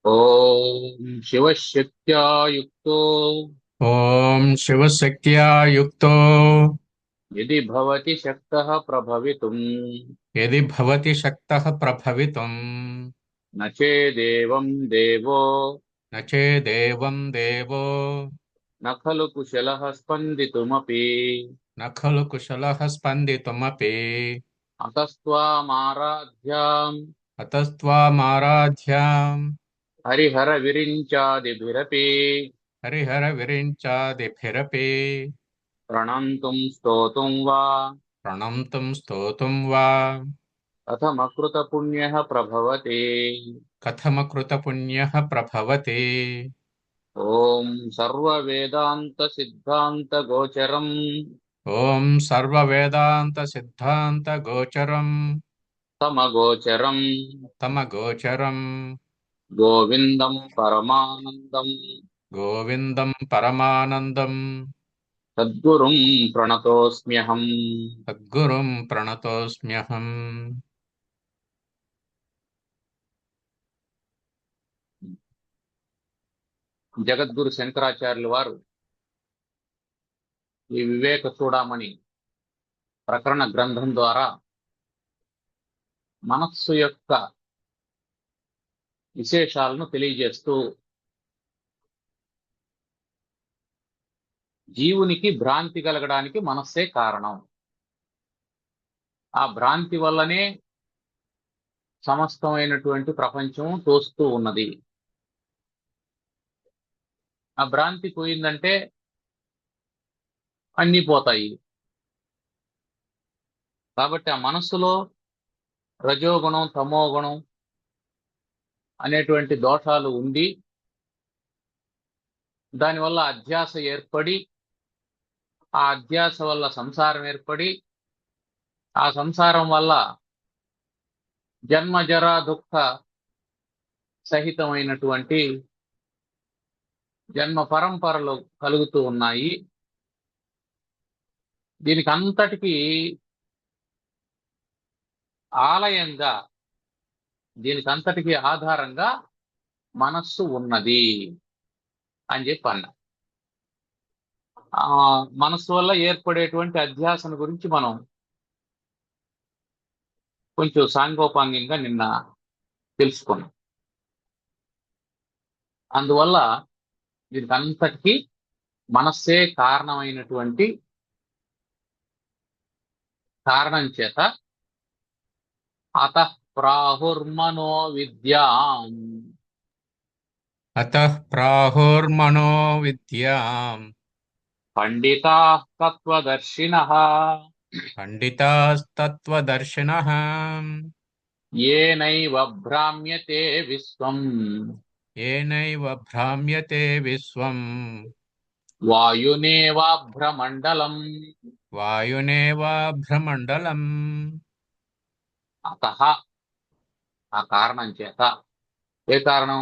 ఓం శివశక్త్యా యుక్తో ఓం శివశక్త్యా యుక్తో యది భవతి శక్తః ప్రభవితుం యది భవతి శక్తః ప్రభవితుం న చేదేవం దేవో న చేదేవం దేవో న ఖలు కుశలః స్పందితుమపి న ఖలు కుశలః స్పందితుమపి అతస్త్వామారాధ్యాం అతస్త్వామారాధ్యాం హరిహర విరించాదిభిరపి హరిహర విరించాదిభిరపి ప్రణంతుం స్తోతుం వా ప్రణంతుం స్తోతుం వా కథమకృత పుణ్యః ప్రభవతి. కథమకృత పుణ్యః ప్రభవతి. ఓం సర్వవేదాంత సిద్ధాంత గోచరం ఓం సర్వవేదాంత సిద్ధాంత గోచరం సమగోచరం తమగోచరం గోవిందం పరమానందం గోవిందం పరమానందం సద్గురుం ప్రణతోస్మ్యహం. సద్గురుం ప్రణతోస్మ్యహం. జగద్గురు శంకరాచార్యుల వారు ఈ వివేక చూడామణి ప్రకరణ గ్రంథం ద్వారా మనస్సు యొక్క విశేషాలను తెలియజేస్తూ జీవునికి భ్రాంతి కలగడానికి మనస్సే కారణం, ఆ భ్రాంతి వల్లనే సమస్తమైనటువంటి ప్రపంచం తోస్తూ ఉన్నది. ఆ భ్రాంతి పోయిందంటే అన్నీ పోతాయి. కాబట్టి ఆ మనస్సులో రజోగుణం తమోగుణం అనేటువంటి దోషాలు ఉండి దానివల్ల అధ్యాస ఏర్పడి, ఆ అధ్యాస వల్ల సంసారం ఏర్పడి, ఆ సంసారం వల్ల జన్మ జరా దుఃఖ సహితమైనటువంటి జన్మ పరంపరలు కలుగుతూ ఉన్నాయి. దీనికి అంతటికీ ఆలయంగా, దీనికి అంతటికీ ఆధారంగా మనస్సు ఉన్నది అని చెప్పి అన్నా. మనస్సు వల్ల ఏర్పడేటువంటి అధ్యాసన గురించి మనం కొంచెం సాంగోపాంగంగా నిన్న తెలుసుకున్నాం. అందువల్ల దీనికి అంతటికీ మనస్సే కారణమైనటువంటి కారణం చేత అతః ప్రాహుర్మనో విద్యాం అతః ప్రాహుర్మనో విద్యాం పండితాః తత్వదర్శినః పండితాస్తత్వదర్శినః ఏనైవ భ్రామ్యతే విశ్వం ఏనైవ భ్రామ్యతే విశ్వం వాయునేవాభ్రమండలం. వాయునేవాభ్రమండలం. అతః, ఆ కారణం చేత. ఏ కారణం?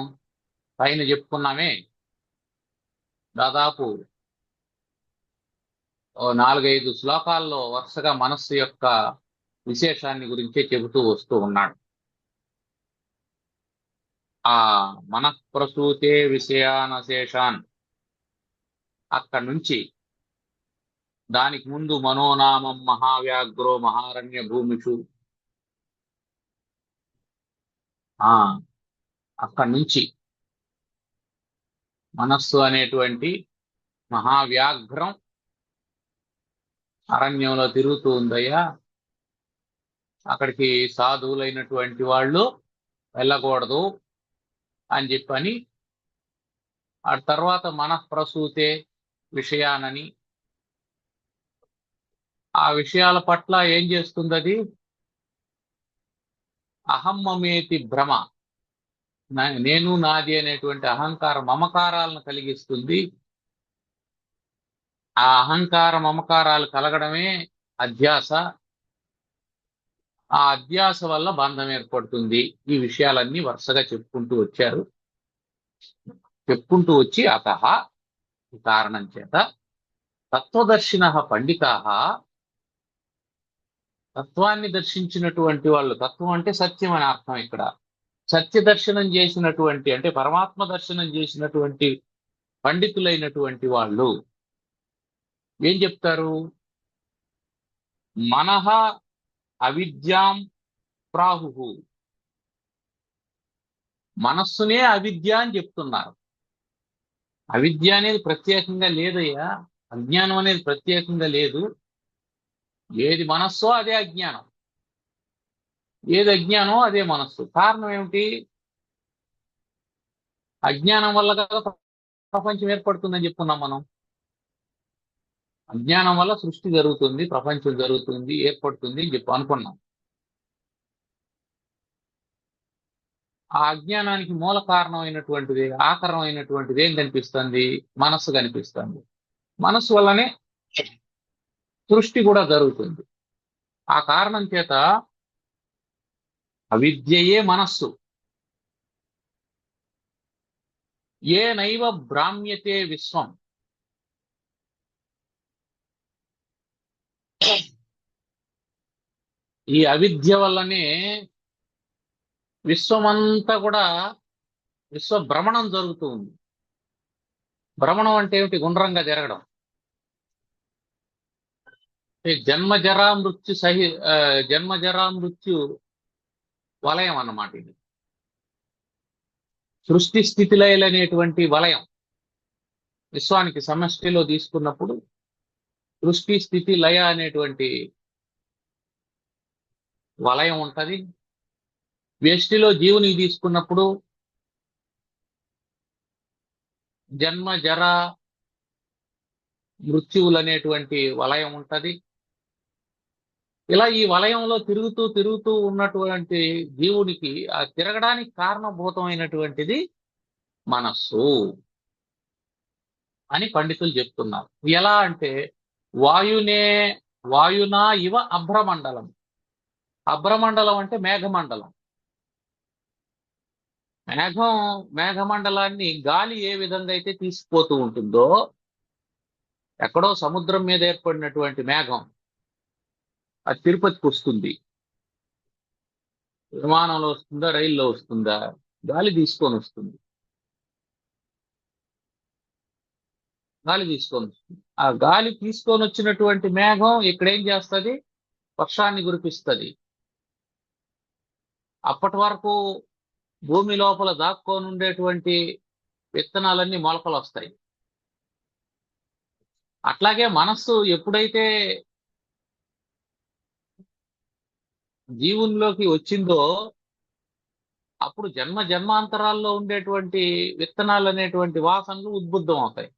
పైన చెప్పుకున్నామే, దాదాపు 4-5 శ్లోకాల్లో వరుసగా మనస్సు యొక్క విశేషాన్ని గురించే చెబుతూ వస్తూ ఉన్నాడు. ఆ మనఃప్రసూతే విషయానశేషాన్, అక్కడి నుంచి దానికి ముందు మనోనామం మహావ్యాఘ్రో మహారణ్య భూమిషు, అక్కడి నుంచి మనస్సు అనేటువంటి మహావ్యాఘ్రం అరణ్యంలో తిరుగుతూ ఉందయ్యా, అక్కడికి సాధువులైనటువంటి వాళ్ళు వెళ్ళకూడదు అని చెప్పని, ఆ తర్వాత మనఃప్రసూతే విషయానని, ఆ విషయాల పట్ల ఏం చేస్తుంది అది? అహమ్మమేతి భ్రమ, నేను నాది అనేటువంటి అహంకార మమకారాలను కలిగిస్తుంది. ఆ అహంకార మమకారాలు కలగడమే అధ్యాస. ఆ అధ్యాస వల్ల బంధం ఏర్పడుతుంది. ఈ విషయాలన్నీ వరుసగా చెప్పుకుంటూ వచ్చారు. చెప్పుకుంటూ వచ్చి అతః, ఈ కారణం చేత తత్వదర్శినః పండితాః, తత్వాన్ని దర్శించినటువంటి వాళ్ళు, తత్వం అంటే సత్యం అని అర్థం ఇక్కడ, సత్య దర్శనం చేసినటువంటి అంటే పరమాత్మ దర్శనం చేసినటువంటి పండితులైనటువంటి వాళ్ళు ఏం చెప్తారు? మనః అవిద్యాం ప్రాహు, మనస్సునే అవిద్య అని చెప్తున్నారు. అవిద్య అనేది ప్రత్యేకంగా లేదయ్యా, అజ్ఞానం అనేది ప్రత్యేకంగా లేదు. ఏది మనస్సో అదే అజ్ఞానం, ఏది అజ్ఞానమో అదే మనస్సు. కారణం ఏమిటి? అజ్ఞానం వల్ల కదా ప్రపంచం ఏర్పడుతుందని చెప్పుకున్నాం మనం. అజ్ఞానం వల్ల సృష్టి జరుగుతుంది, ప్రపంచం జరుగుతుంది, ఏర్పడుతుంది అని చెప్పి అనుకున్నాం. ఆ అజ్ఞానానికి మూల కారణమైనటువంటిది, ఆకరణమైనటువంటిది ఏం కనిపిస్తుంది? మనస్సు కనిపిస్తుంది. మనస్సు వల్లనే సృష్టి కూడా జరుగుతుంది. ఆ కారణం చేత అవిద్యయే మనస్సు. ఏ నైవ భ్రామ్యతే విశ్వం, ఈ అవిద్య వల్లనే విశ్వమంతా కూడా విశ్వ భ్రమణం జరుగుతూ ఉంది. భ్రమణం అంటే ఏమిటి? గుండ్రంగా జరగడం. జన్మజరా మృత్యు జన్మజరా మృత్యు వలయం అన్నమాట ఇది. సృష్టి స్థితి లయలు అనేటువంటి వలయం విశ్వానికి సమష్టిలో తీసుకున్నప్పుడు సృష్టి స్థితి లయ అనేటువంటి వలయం ఉంటది. వ్యష్టిలో జీవునికి తీసుకున్నప్పుడు జన్మ జర మృత్యువులు అనేటువంటి వలయం ఉంటది. ఇలా ఈ వలయంలో తిరుగుతూ తిరుగుతూ ఉన్నటువంటి జీవునికి ఆ తిరగడానికి కారణభూతమైనటువంటిది మనస్సు అని పండితులు చెప్తున్నారు. ఎలా అంటే వాయునా ఇవ అభ్రమండలం. అభ్రమండలం అంటే మేఘమండలం. మేఘమండలాన్ని గాలి ఏ విధంగా అయితే తీసుకుపోతూ ఉంటుందో, ఎక్కడో సముద్రం మీద ఏర్పడినటువంటి మేఘం అది తిరుపతికి వస్తుంది. విమానంలో వస్తుందా, రైల్లో వస్తుందా? గాలి తీసుకొని వస్తుంది. గాలి తీసుకొని వస్తుంది. ఆ గాలి తీసుకొని వచ్చినటువంటి మేఘం ఇక్కడేం చేస్తుంది? వర్షాన్ని కురిపిస్తుంది. అప్పటి వరకు భూమి లోపల దాక్కొని ఉండేటువంటి విత్తనాలన్నీ మొలకలు వస్తాయి. అట్లాగే మనస్సు ఎప్పుడైతే జీవునిలోకి వచ్చిందో అప్పుడు జన్మ జన్మాంతరాల్లో ఉండేటువంటి విత్తనాలు అనేటువంటి వాసనలు ఉద్బుద్ధం అవుతాయి.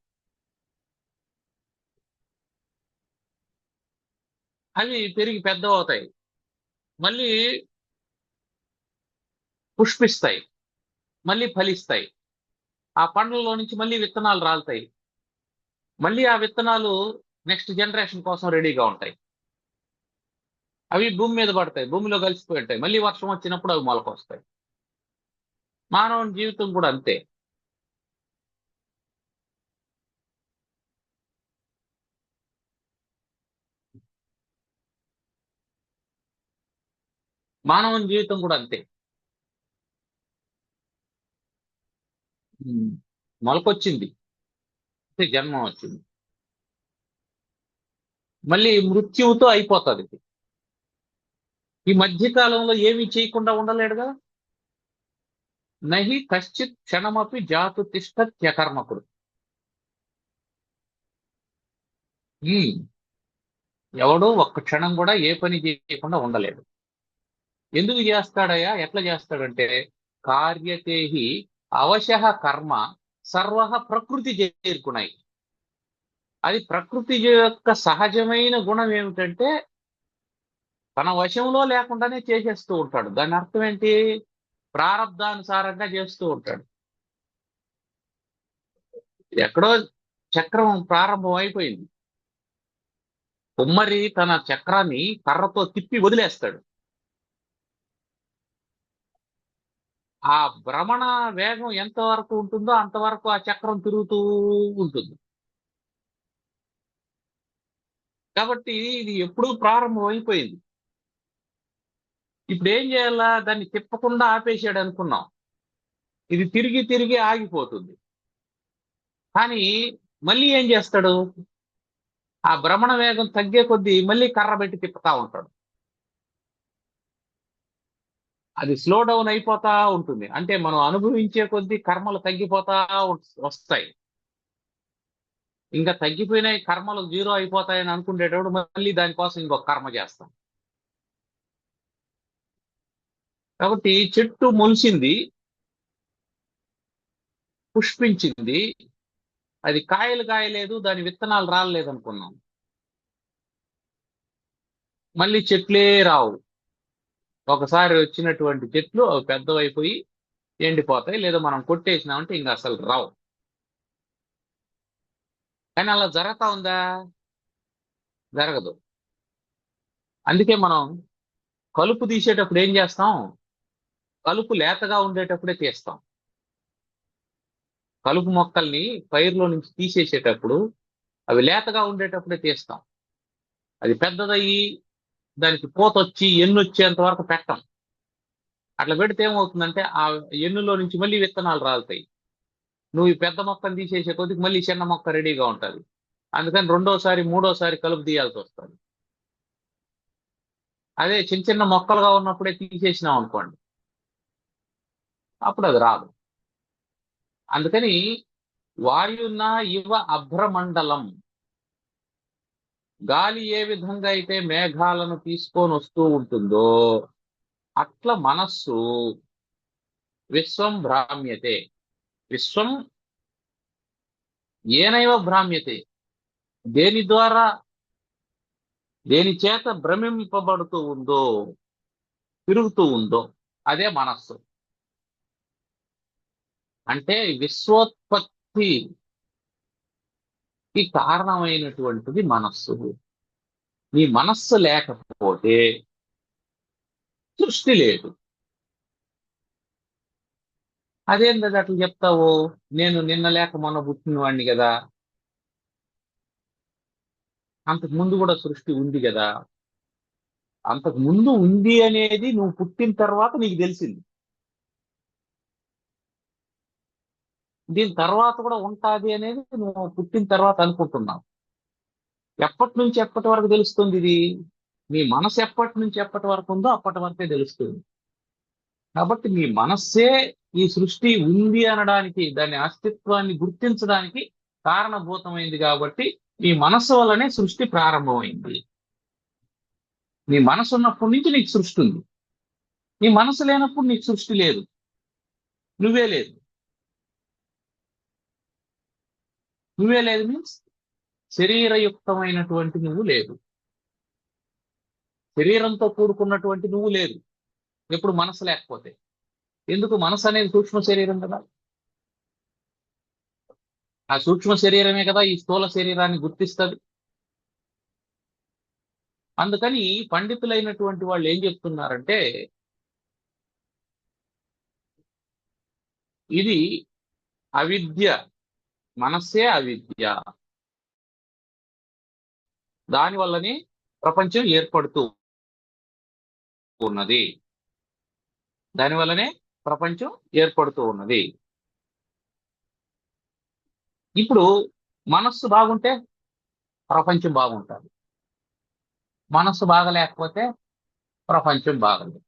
అవి పెరిగి పెద్దవవుతాయి, మళ్ళీ పుష్పిస్తాయి, మళ్ళీ ఫలిస్తాయి. ఆ పండ్లలో నుంచి మళ్ళీ విత్తనాలు రాలుతాయి. మళ్ళీ ఆ విత్తనాలు నెక్స్ట్ జనరేషన్ కోసం రెడీగా ఉంటాయి. అవి భూమి మీద పడతాయి, భూమిలో కలిసిపోయి ఉంటాయి. మళ్ళీ వర్షం వచ్చినప్పుడు అవి మొలకొస్తాయి. మానవుని జీవితం కూడా అంతే. మానవుని జీవితం కూడా అంతే. మొలకొచ్చింది అంటే జన్మ వచ్చింది, మళ్ళీ మృత్యువుతో అయిపోతుంది. ఈ మధ్య కాలంలో ఏమీ చేయకుండా ఉండలేడుగా. నహి కశ్చిత్ క్షణమపి జాతు తిష్టత్యకర్మకుడు. ఎవడు ఒక్క క్షణం కూడా ఏ పని చేయకుండా ఉండలేడు. ఎందుకు చేస్తాడయ్యా? ఎట్లా చేస్తాడంటే కార్యతేహి అవశః కర్మ సర్వ ప్రకృతి చేరుకున్నాయి. అది ప్రకృతి యొక్క సహజమైన గుణం ఏమిటంటే తన వశంలో లేకుండానే చేసేస్తూ ఉంటాడు. దాని అర్థం ఏంటి? ప్రారబ్ధానుసారంగా చేస్తూ ఉంటాడు. ఎక్కడో చక్రం ప్రారంభం అయిపోయింది, కుమ్మరి తన చక్రాన్ని కర్రతో తిప్పి వదిలేస్తాడు. ఆ భ్రమణ వేగం ఎంతవరకు ఉంటుందో అంతవరకు ఆ చక్రం తిరుగుతూ ఉంటుంది. కాబట్టి ఇది ఎప్పుడూ ప్రారంభం అయిపోయింది. ఇప్పుడు ఏం చేయాలా? దాన్ని తిప్పకుండా ఆపేసాడు అనుకున్నాం. ఇది తిరిగి తిరిగి ఆగిపోతుంది. కానీ మళ్ళీ ఏం చేస్తాడు? ఆ భ్రమణ వేగం తగ్గే కొద్దీ మళ్ళీ కర్ర పెట్టి తిప్పుతా ఉంటాడు. అది స్లో డౌన్ అయిపోతా ఉంటుంది. అంటే మనం అనుభవించే కొద్దీ కర్మలు తగ్గిపోతా వస్తాయి. ఇంకా తగ్గిపోయినాయి, కర్మలు జీరో అయిపోతాయని అనుకునేటప్పుడు మళ్ళీ దానికోసం ఇంకొక కర్మ చేస్తాం. కాబట్టి చెట్టు మొలిసింది, పుష్పించింది, అది కాయలు కాయలేదు, దాని విత్తనాలు రాలేదు అనుకున్నాం. మళ్ళీ చెట్లే రావు. ఒకసారి వచ్చినటువంటి చెట్లు అవి పెద్దవైపోయి ఎండిపోతాయి, లేదా మనం కొట్టేసినామంటే ఇంకా అసలు రావు. కానీ అలా జరుగుతా ఉందా? జరగదు. అందుకే మనం కలుపు తీసేటప్పుడు ఏం చేస్తాం? కలుపు లేతగా ఉండేటప్పుడే తీస్తాం. కలుపు మొక్కల్ని పైరులో నుంచి తీసేసేటప్పుడు అవి లేతగా ఉండేటప్పుడే తీస్తాం. అది పెద్దదయ్యి దానికి పూత వచ్చి ఎన్ను వచ్చేంత వరకు పెట్టం. అట్లా పెడితే ఏమవుతుందంటే ఆ ఎన్నులో నుంచి మళ్ళీ విత్తనాలు రాలుతాయి. నువ్వు ఈ పెద్ద మొక్కను తీసేసే కొద్దికి మళ్ళీ చిన్న మొక్క రెడీగా ఉంటుంది. అందుకని రెండోసారి మూడోసారి కలుపు తీయాల్సి వస్తుంది. అదే చిన్న చిన్న మొక్కలుగా ఉన్నప్పుడే తీసేసినాం అనుకోండి, అప్పుడు అది రాదు. అందుకని వాయున ఇవ అభ్రమండలం, గాలి ఏ విధంగా అయితే మేఘాలను తీసుకొని వస్తూ ఉంటుందో అట్లా మనస్సు విశ్వం భ్రామ్యతే. విశ్వం ఏనైవ భ్రామ్యతే, దేని ద్వారా, దేని చేత భ్రమింపబడుతూ ఉందో, తిరుగుతూ ఉందో అదే మనస్సు. అంటే విశ్వోత్పత్తికి కారణమైనటువంటిది మనస్సు. నీ మనస్సు లేకపోతే సృష్టి లేదు. అదేంది అట్లా చెప్తావు? నేను నిన్న లేక మొన్న పుట్టిన వాడిని కదా, అంతకు ముందు కూడా సృష్టి ఉంది కదా. అంతకు ముందు ఉంది అనేది నువ్వు పుట్టిన తర్వాత నీకు తెలిసింది. దీని తర్వాత కూడా ఉంటాది అనేది నువ్వు పుట్టిన తర్వాత అనుకుంటున్నావు. ఎప్పటి నుంచి ఎప్పటి వరకు తెలుస్తుంది ఇది? నీ మనసు ఎప్పటి నుంచి ఎప్పటి వరకు ఉందో అప్పటి వరకే తెలుస్తుంది. కాబట్టి నీ మనస్సే ఈ సృష్టి ఉంది అనడానికి, దాని అస్తిత్వాన్ని గుర్తించడానికి కారణభూతమైంది. కాబట్టి నీ మనస్సు వల్లనే సృష్టి ప్రారంభమైంది. నీ మనసు ఉన్నప్పటి నుంచి నీకు సృష్టి ఉంది. నీ మనసు లేనప్పుడు నీకు సృష్టి లేదు, నువ్వే లేదు. నువ్వే లేదు మీన్స్ శరీరయుక్తమైనటువంటి నువ్వు లేదు, శరీరంతో కూడుకున్నటువంటి నువ్వు లేదు ఎప్పుడు మనసు లేకపోతే. ఎందుకు? మనసు అనేది సూక్ష్మ శరీరం కదా. ఆ సూక్ష్మ శరీరమే కదా ఈ స్థూల శరీరాన్ని గుర్తిస్తుంది. అందుకని పండితులైనటువంటి వాళ్ళు ఏం చెప్తున్నారంటే, ఇది అవిద్య, మనస్సే అవిద్య, దానివల్లనే ప్రపంచం ఏర్పడుతూ ఉన్నది, దానివల్లనే ప్రపంచం ఏర్పడుతూ ఉన్నది. ఇప్పుడు మనస్సు బాగుంటే ప్రపంచం బాగుంటుంది, మనస్సు బాగలేకపోతే ప్రపంచం బాగలేదు.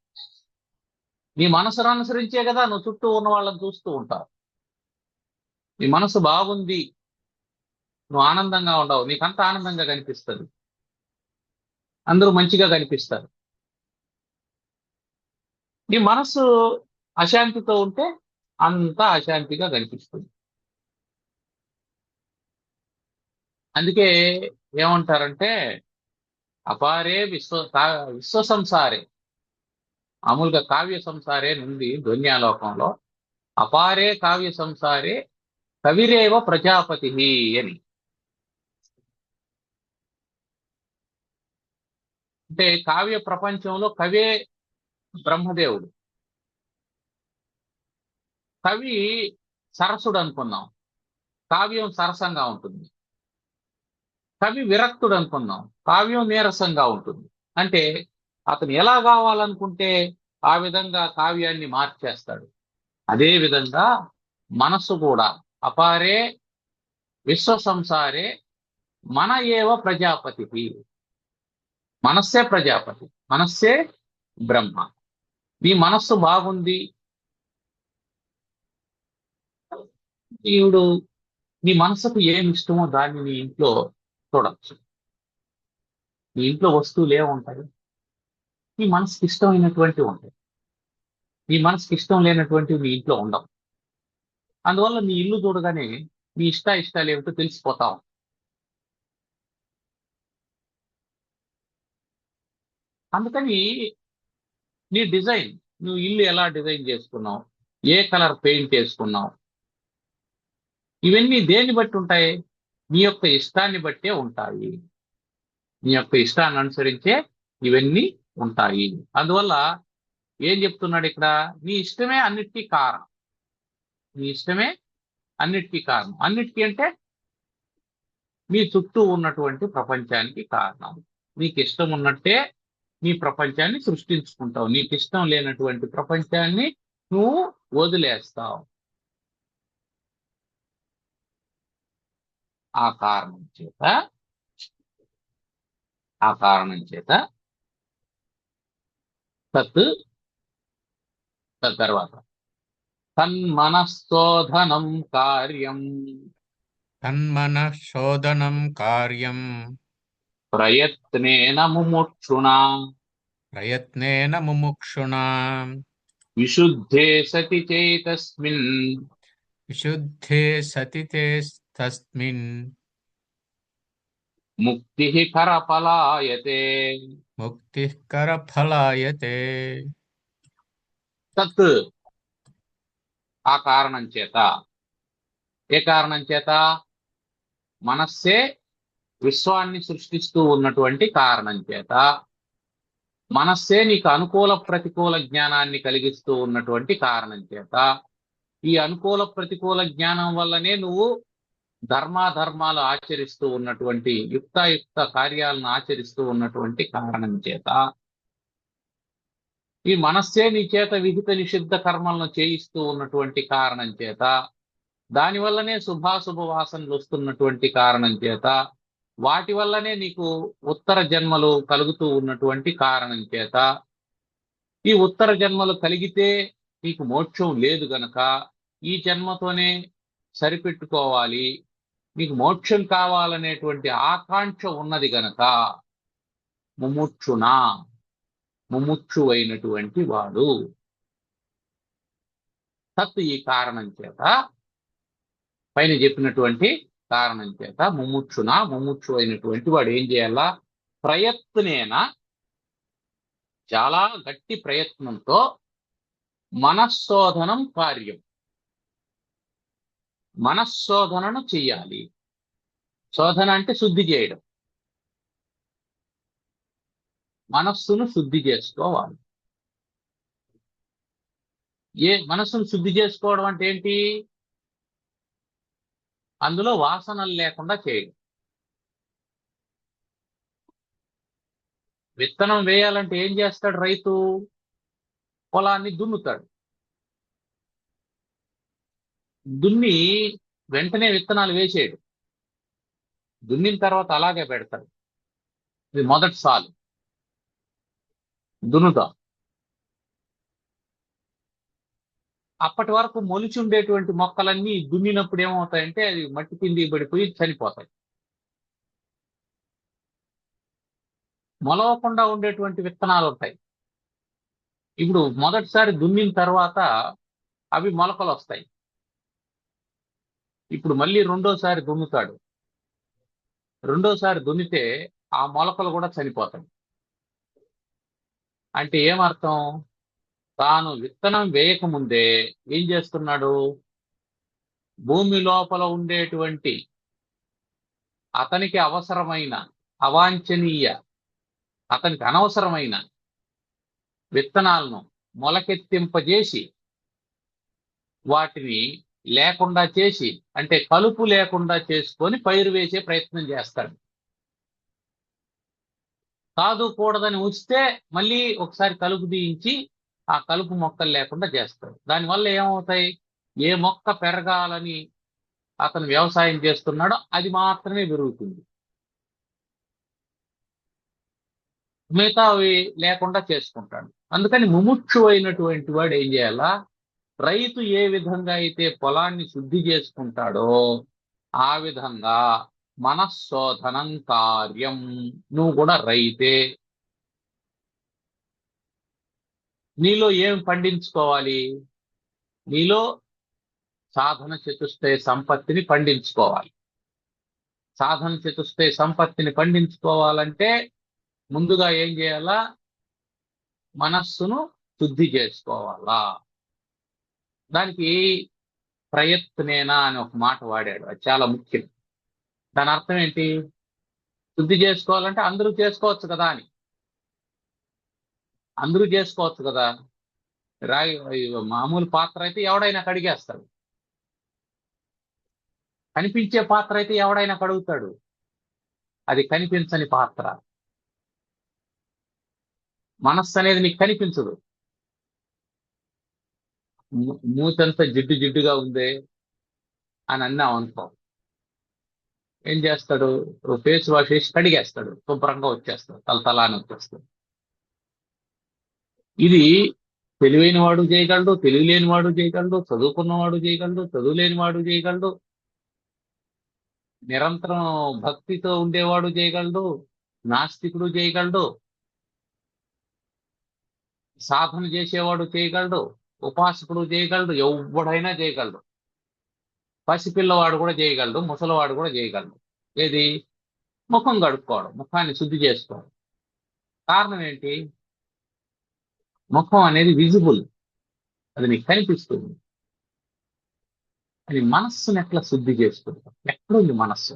నీ మనసును అనుసరించే కదా నువ్వు చుట్టూ ఉన్న వాళ్ళని చూస్తూ ఉంటావు. నీ మనసు బాగుంది, నువ్వు ఆనందంగా ఉండవు, నీకంతా ఆనందంగా కనిపిస్తుంది, అందరూ మంచిగా కనిపిస్తారు. నీ మనసు అశాంతితో ఉంటే అంతా అశాంతిగా కనిపిస్తుంది. అందుకే ఏమంటారంటే, అపారే విశ్వ సంసారే, మామూలుగా కావ్య సంసారే నుండి ధ్వన్యాలోకంలో, అపారే కావ్య సంసారే కవిరేవ ప్రజాపతి అని. అంటే కావ్య ప్రపంచంలో కవే బ్రహ్మదేవుడు. కవి సరసుడు అనుకున్నాం, కావ్యం సరసంగా ఉంటుంది. కవి విరక్తుడు అనుకున్నాం, కావ్యం నీరసంగా ఉంటుంది. అంటే అతను ఎలా కావాలనుకుంటే ఆ విధంగా కావ్యాన్ని మార్చేస్తాడు. అదే విధంగా మనస్సు కూడా అపారే విశ్వ సంసారే మన ఏవ ప్రజాపతి, మనస్సే ప్రజాపతి, మనస్సే బ్రహ్మ. నీ మనస్సు బాగుంది, ఈవిడు నీ మనస్సుకు ఏమి ఇష్టమో దాన్ని నీ ఇంట్లో చూడొచ్చు. నీ ఇంట్లో వస్తువులు ఏముంటాయి? నీ మనసుకి ఇష్టమైనటువంటివి ఉంటాయి. నీ మనసుకి ఇష్టం లేనటువంటివి నీ ఇంట్లో ఉండవు. అందువల్ల నీ ఇల్లు చూడగానే నీ ఇష్టాలు ఏమిటో తెలిసిపోతా ఉంటాయి. అందుకని నీ డిజైన్, నువ్వు ఇల్లు ఎలా డిజైన్ చేసుకున్నావు, ఏ కలర్ పెయింట్ వేసుకున్నావు, ఇవన్నీ దేన్ని బట్టి ఉంటాయి? నీ యొక్క ఇష్టాన్ని బట్టే ఉంటాయి. నీ యొక్క ఇష్టాన్ని అనుసరించే ఇవన్నీ ఉంటాయి. అందువల్ల ఏం చెప్తున్నాడు ఇక్కడ? నీ ఇష్టమే అన్నిటికీ కారణం. నీ ఇష్టమే అన్నిటికీ కారణం. అన్నిటికీ అంటే నీ చుట్టూ ఉన్నటువంటి ప్రపంచానికి కారణం. నీకు ఇష్టం ఉన్నట్టే నీ ప్రపంచాన్ని సృష్టించుకుంటావు. నీకు ఇష్టం లేనటువంటి ప్రపంచాన్ని నువ్వు వదిలేస్తావు. ఆ కారణం చేత తర్వాత తన్మనఃశోధనం కార్యం తన్మనః శోధనం కార్యం ప్రయత్నేన ముముక్షుణా ప్రయత్నేన ముముక్షుణా విశుద్ధే సతి చేతస్మిన్ విశుద్ధే సతి తస్మిన్ ముక్తి కరఫలాయతే. ముక్తిః కరఫలాయతే. తత్ ఆ కారణం చేత. ఏ కారణం చేత? మనస్సే విశ్వాన్ని సృష్టిస్తూ ఉన్నటువంటి కారణం చేత, మనస్సే నీకు అనుకూల ప్రతికూల జ్ఞానాన్ని కలిగిస్తూ ఉన్నటువంటి కారణం చేత, ఈ అనుకూల ప్రతికూల జ్ఞానం వల్లనే నువ్వు ధర్మాధర్మాలు ఆచరిస్తూ ఉన్నటువంటి యుక్తాయుక్త కార్యాలను ఆచరిస్తూ ఉన్నటువంటి కారణం చేత, ఈ మనస్సే నీ చేత విహిత నిషిద్ధ కర్మలను చేయిస్తూ ఉన్నటువంటి కారణం చేత, దానివల్లనే శుభాశుభ వాసనలు వస్తున్నటువంటి కారణం చేత, వాటి వల్లనే నీకు ఉత్తర జన్మలు కలుగుతూ ఉన్నటువంటి కారణం చేత, ఈ ఉత్తర జన్మలు కలిగితే నీకు మోక్షం లేదు గనక ఈ జన్మతోనే సరిపెట్టుకోవాలి, నీకు మోక్షం కావాలనేటువంటి ఆకాంక్ష ఉన్నది గనక ముముక్షు అయినటువంటి వాడు. తత్ ఈ కారణం చేత, పైన చెప్పినటువంటి కారణం చేత ముముక్షు అయినటువంటి వాడు ఏం చేయాలా? ప్రయత్నేన, చాలా గట్టి ప్రయత్నంతో, మనఃశోధనం కార్యం, మనఃశోధనను చెయ్యాలి. శోధన అంటే శుద్ధి చేయడం. మనస్సును శుద్ధి చేసుకోవాలి. మనస్సును శుద్ధి చేసుకోవడం అంటే ఏంటి? అందులో వాసనలు లేకుండా చేయడం. విత్తనం వేయాలంటే ఏం చేస్తాడు రైతు? పొలాన్ని దున్నుతాడు. దున్ని వెంటనే విత్తనాలు వేసేయడు. దున్నిన తర్వాత అలాగే పెడతాడు. ఇది మొదటి సాలు దున్నుతాం. అప్పటి వరకు మొలిచి ఉండేటువంటి మొక్కలన్నీ దున్నినప్పుడు ఏమవుతాయంటే అది మట్టి కిందికి పడిపోయి చనిపోతాయి. మొలవకుండా ఉండేటువంటి విత్తనాలు ఉంటాయి. ఇప్పుడు మొదటిసారి దున్నిన తర్వాత అవి మొలకలు వస్తాయి. ఇప్పుడు మళ్ళీ రెండోసారి దున్నుతాడు. రెండోసారి దున్నితే ఆ మొలకలు కూడా చనిపోతాయి. అంటే ఏమర్థం? తాను విత్తనం వేయకముందే ఏం చేస్తున్నాడు? భూమి లోపల ఉండేటువంటి అతనికి అవసరమైన అవాంఛనీయ, అతనికి అనవసరమైన విత్తనాలను మొలకెత్తింపజేసి వాటిని లేకుండా చేసి, అంటే కలుపు లేకుండా చేసుకొని పైరు వేసే ప్రయత్నం చేస్తాడు. కాదు కూడదని ఉంచితే మళ్ళీ ఒకసారి కలుపు తీయించి ఆ కలుపు మొక్కలు లేకుండా చేస్తాడు. దానివల్ల ఏమవుతాయి? ఏ మొక్క పెరగాలని అతను వ్యవసాయం చేస్తున్నాడో అది మాత్రమే పెరుగుతుంది. మిగతావి లేకుండా చేసుకుంటాడు. అందుకని ముముక్షు అయినటువంటి వాడు ఏం చేయాలా? రైతు ఏ విధంగా అయితే పొలాన్ని శుద్ధి చేసుకుంటాడో ఆ విధంగా మనఃశోధనం కార్యం. నువ్వు కూడా రైతే. నీలో ఏం పండించుకోవాలి? నీలో సాధన చతుష్టయ సంపత్తిని పండించుకోవాలి. సాధన చతుష్టయ సంపత్తిని పండించుకోవాలంటే ముందుగా ఏం చేయాలా? మనస్సును శుద్ధి చేసుకోవాలా. దానికి ప్రయత్నేనా అని ఒక మాట వాడాడు, అది చాలా ముఖ్యం. దాని అర్థం ఏంటి? శుద్ధి చేసుకోవాలంటే అందరూ చేసుకోవచ్చు కదా అని. అందరూ చేసుకోవచ్చు కదా. రాయి మామూలు పాత్ర అయితే ఎవడైనా కడిగేస్తాడు. కనిపించే పాత్ర అయితే ఎవడైనా కడుగుతాడు. అది కనిపించని పాత్ర. మనస్సు అనేది నీకు కనిపించదు. మూతంతా జిడ్డు జిడ్డుగా ఉందే అని అన్నాం అనుకో, ఏం చేస్తాడు? ఫేస్ వాష్ చేసి కడిగేస్తాడు, శుభ్రంగా వచ్చేస్తాడు, తలతలా అని వచ్చేస్తాడు. ఇది తెలివైన వాడు చేయగలడు, తెలివి లేని వాడు చేయగలడు, చదువుకున్నవాడు చేయగలడు, చదువు లేనివాడు చేయగలడు, నిరంతరం భక్తితో ఉండేవాడు చేయగలడు, నాస్తికుడు చేయగలడు, సాధన చేసేవాడు చేయగలడు, ఉపాసకుడు చేయగలడు, ఎవడైనా చేయగలడు. పసిపిల్లవాడు కూడా చేయగలడు, ముసలివాడు కూడా చేయగలడు. ఏది? ముఖం కడుక్కోవడం, ముఖాన్ని శుద్ధి చేసుకోవడం. కారణం ఏంటి? ముఖం అనేది విజిబుల్, అది నీకు కనిపిస్తుంది. అది మనస్సును ఎట్లా శుద్ధి చేసుకుంటాం? ఎక్కడుంది మనస్సు?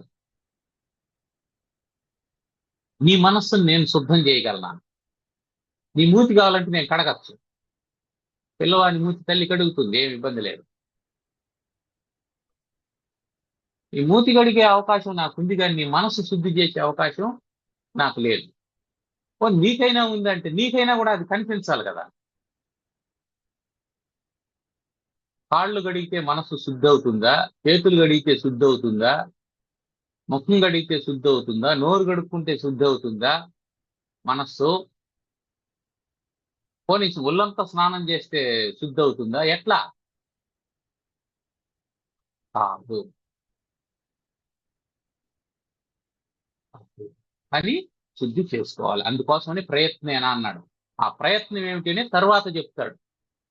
నీ మనస్సును నేను శుద్ధం చేయగలనా? నీ మూతి కావాలంటే నేను కడగచ్చు. పిల్లవాడిని మూతి తల్లి కడుగుతుంది, ఏమి ఇబ్బంది లేదు. ఈ మూతి కడిగే అవకాశం నాకుంది, కానీ నీ మనస్సు శుద్ధి చేసే అవకాశం నాకు లేదు. ఓ నీకైనా ఉందంటే నీకైనా కూడా అది కనిపించాలి కదా. కాళ్ళు గడిగితే మనస్సు శుద్ధి అవుతుందా? చేతులు గడిగితే శుద్ధి అవుతుందా? ముఖం గడిగితే శుద్ధి అవుతుందా? నోరు గడుక్కుంటే శుద్ధి అవుతుందా మనస్సు? పోనీ ఒళ్ళంతా స్నానం చేస్తే శుద్ధి అవుతుందా? ఎట్లా? కాదు. అని శుద్ధి చేసుకోవాలి. అందుకోసమని ప్రయత్నేనా అన్నాడు. ఆ ప్రయత్నం ఏమిటి అని తర్వాత చెప్తాడు.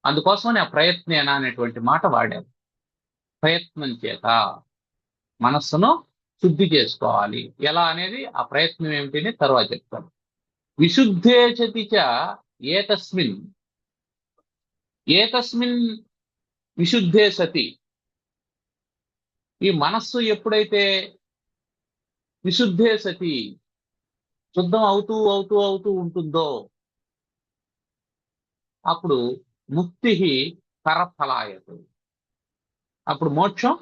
అందుకోసమని ఆ ప్రయత్నేనా అనేటువంటి మాట వాడారు. ప్రయత్నం చేత మనస్సును శుద్ధి చేసుకోవాలి. ఎలా అనేది ఆ ప్రయత్నం ఏమిటి అని తర్వాత చెప్తాడు. విశుద్ధే చతిచ ఏతస్మిన్ ఏతస్మిన్ విశుద్ధే సతి. ఈ మనస్సు ఎప్పుడైతే విశుద్ధే సతి శుద్ధం అవుతూ అవుతూ అవుతూ ఉంటుందో అప్పుడు ముక్తి కరఫలాయతు. అప్పుడు మోక్షం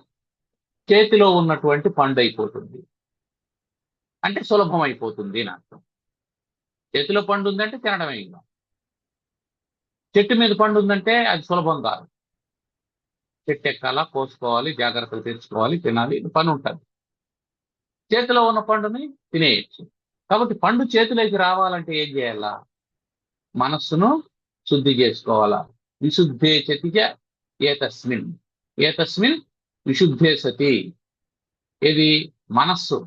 చేతిలో ఉన్నటువంటి పండు అయిపోతుంది, అంటే సులభం అయిపోతుంది అని అర్థం. చేతిలో పండు ఉందంటే తినడమే. ఇంకా చెట్టు మీద పండు ఉందంటే అది సులభం కాదు. చెట్టు ఎక్కాలా, కోసుకోవాలి, జాగ్రత్తలు తెచ్చుకోవాలి, తినాలి, ఇది పని ఉంటుంది. చేతిలో ఉన్న పండుని తినేయచ్చు. కాబట్టి పండు చేతిలోకి రావాలంటే ఏం చేయాలా? మనస్సును శుద్ధి చేసుకోవాలా. విశుద్ధే చతిజ ఏతస్మిన్ ఏతస్మిన్ విశుద్ధే సతి. ఏది? మనస్సు.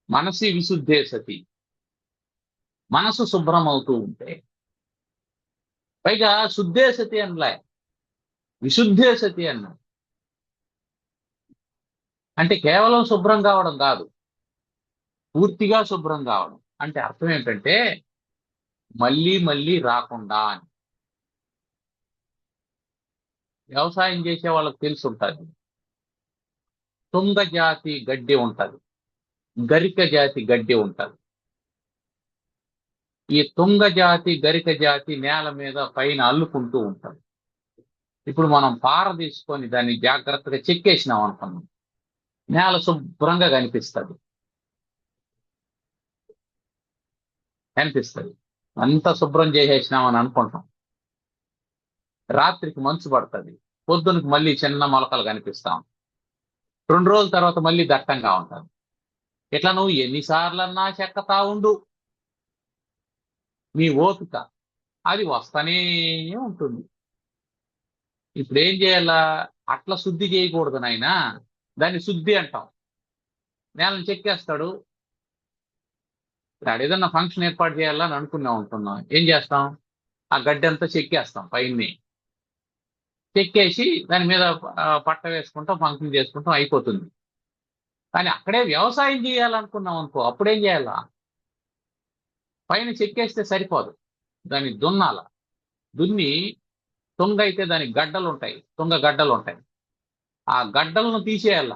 మనసి విశుద్ధే సతి. మనసు శుభ్రం అవుతూ ఉంటే, పైగా శుద్ధే సతి అనలే, విశుద్ధే సతి అన్నా. అంటే కేవలం శుభ్రం కావడం కాదు, పూర్తిగా శుభ్రం కావడం. అంటే అర్థం ఏంటంటే మళ్ళీ మళ్ళీ రాకుండా అని. వ్యవసాయం చేసే వాళ్ళకి తెలిసి ఉంటుంది. తుంగ జాతి గడ్డి ఉంటుంది, గరిక జాతి గడ్డి ఉంటుంది. ఈ తుంగ జాతి గరిక జాతి నేల మీద పైన అల్లుకుంటూ ఉంటుంది. ఇప్పుడు మనం పార తీసుకొని దాన్ని జాగ్రత్తగా చెక్కేసినాం అనుకున్నాం, నేల శుభ్రంగా కనిపిస్తుంది. కనిపిస్తుంది. అంతా శుభ్రం చేసేసినామని అనుకుంటాం. రాత్రికి మంచు పడుతుంది, పొద్దునకి మళ్ళీ చిన్న మొలకలు కనిపిస్తాం. 2 రోజుల తర్వాత మళ్ళీ దట్టంగా ఉంటుంది. ఇట్లా నువ్వు ఎన్నిసార్లన్నా చెక్కతా ఉండు, నీ ఓపిక అది వస్తానే ఉంటుంది. ఇప్పుడు ఏం చేయాలా? అట్లా శుద్ధి చేయకూడదు నాయనా, దాన్ని శుద్ధి అంటాం. నేలను చెక్కేస్తాడు, ఇప్పుడు ఏదన్నా ఫంక్షన్ ఏర్పాటు చేయాలని అనుకున్నాం, ఏం చేస్తాం? ఆ గడ్డి అంతా చెక్కేస్తాం, పైన చెక్కేసి దాని మీద పట్ట వేసుకుంటాం, ఫంక్షన్ చేసుకుంటాం, అయిపోతుంది. కానీ అక్కడే వ్యవసాయం చేయాలనుకున్నాం అనుకో, అప్పుడేం చేయాలా? పైన చెక్కేస్తే సరిపోదు, దాన్ని దున్నాల. దున్ని తుంగ అయితే దానికి గడ్డలు ఉంటాయి, తుంగ గడ్డలు ఉంటాయి, ఆ గడ్డలను తీసేయాల.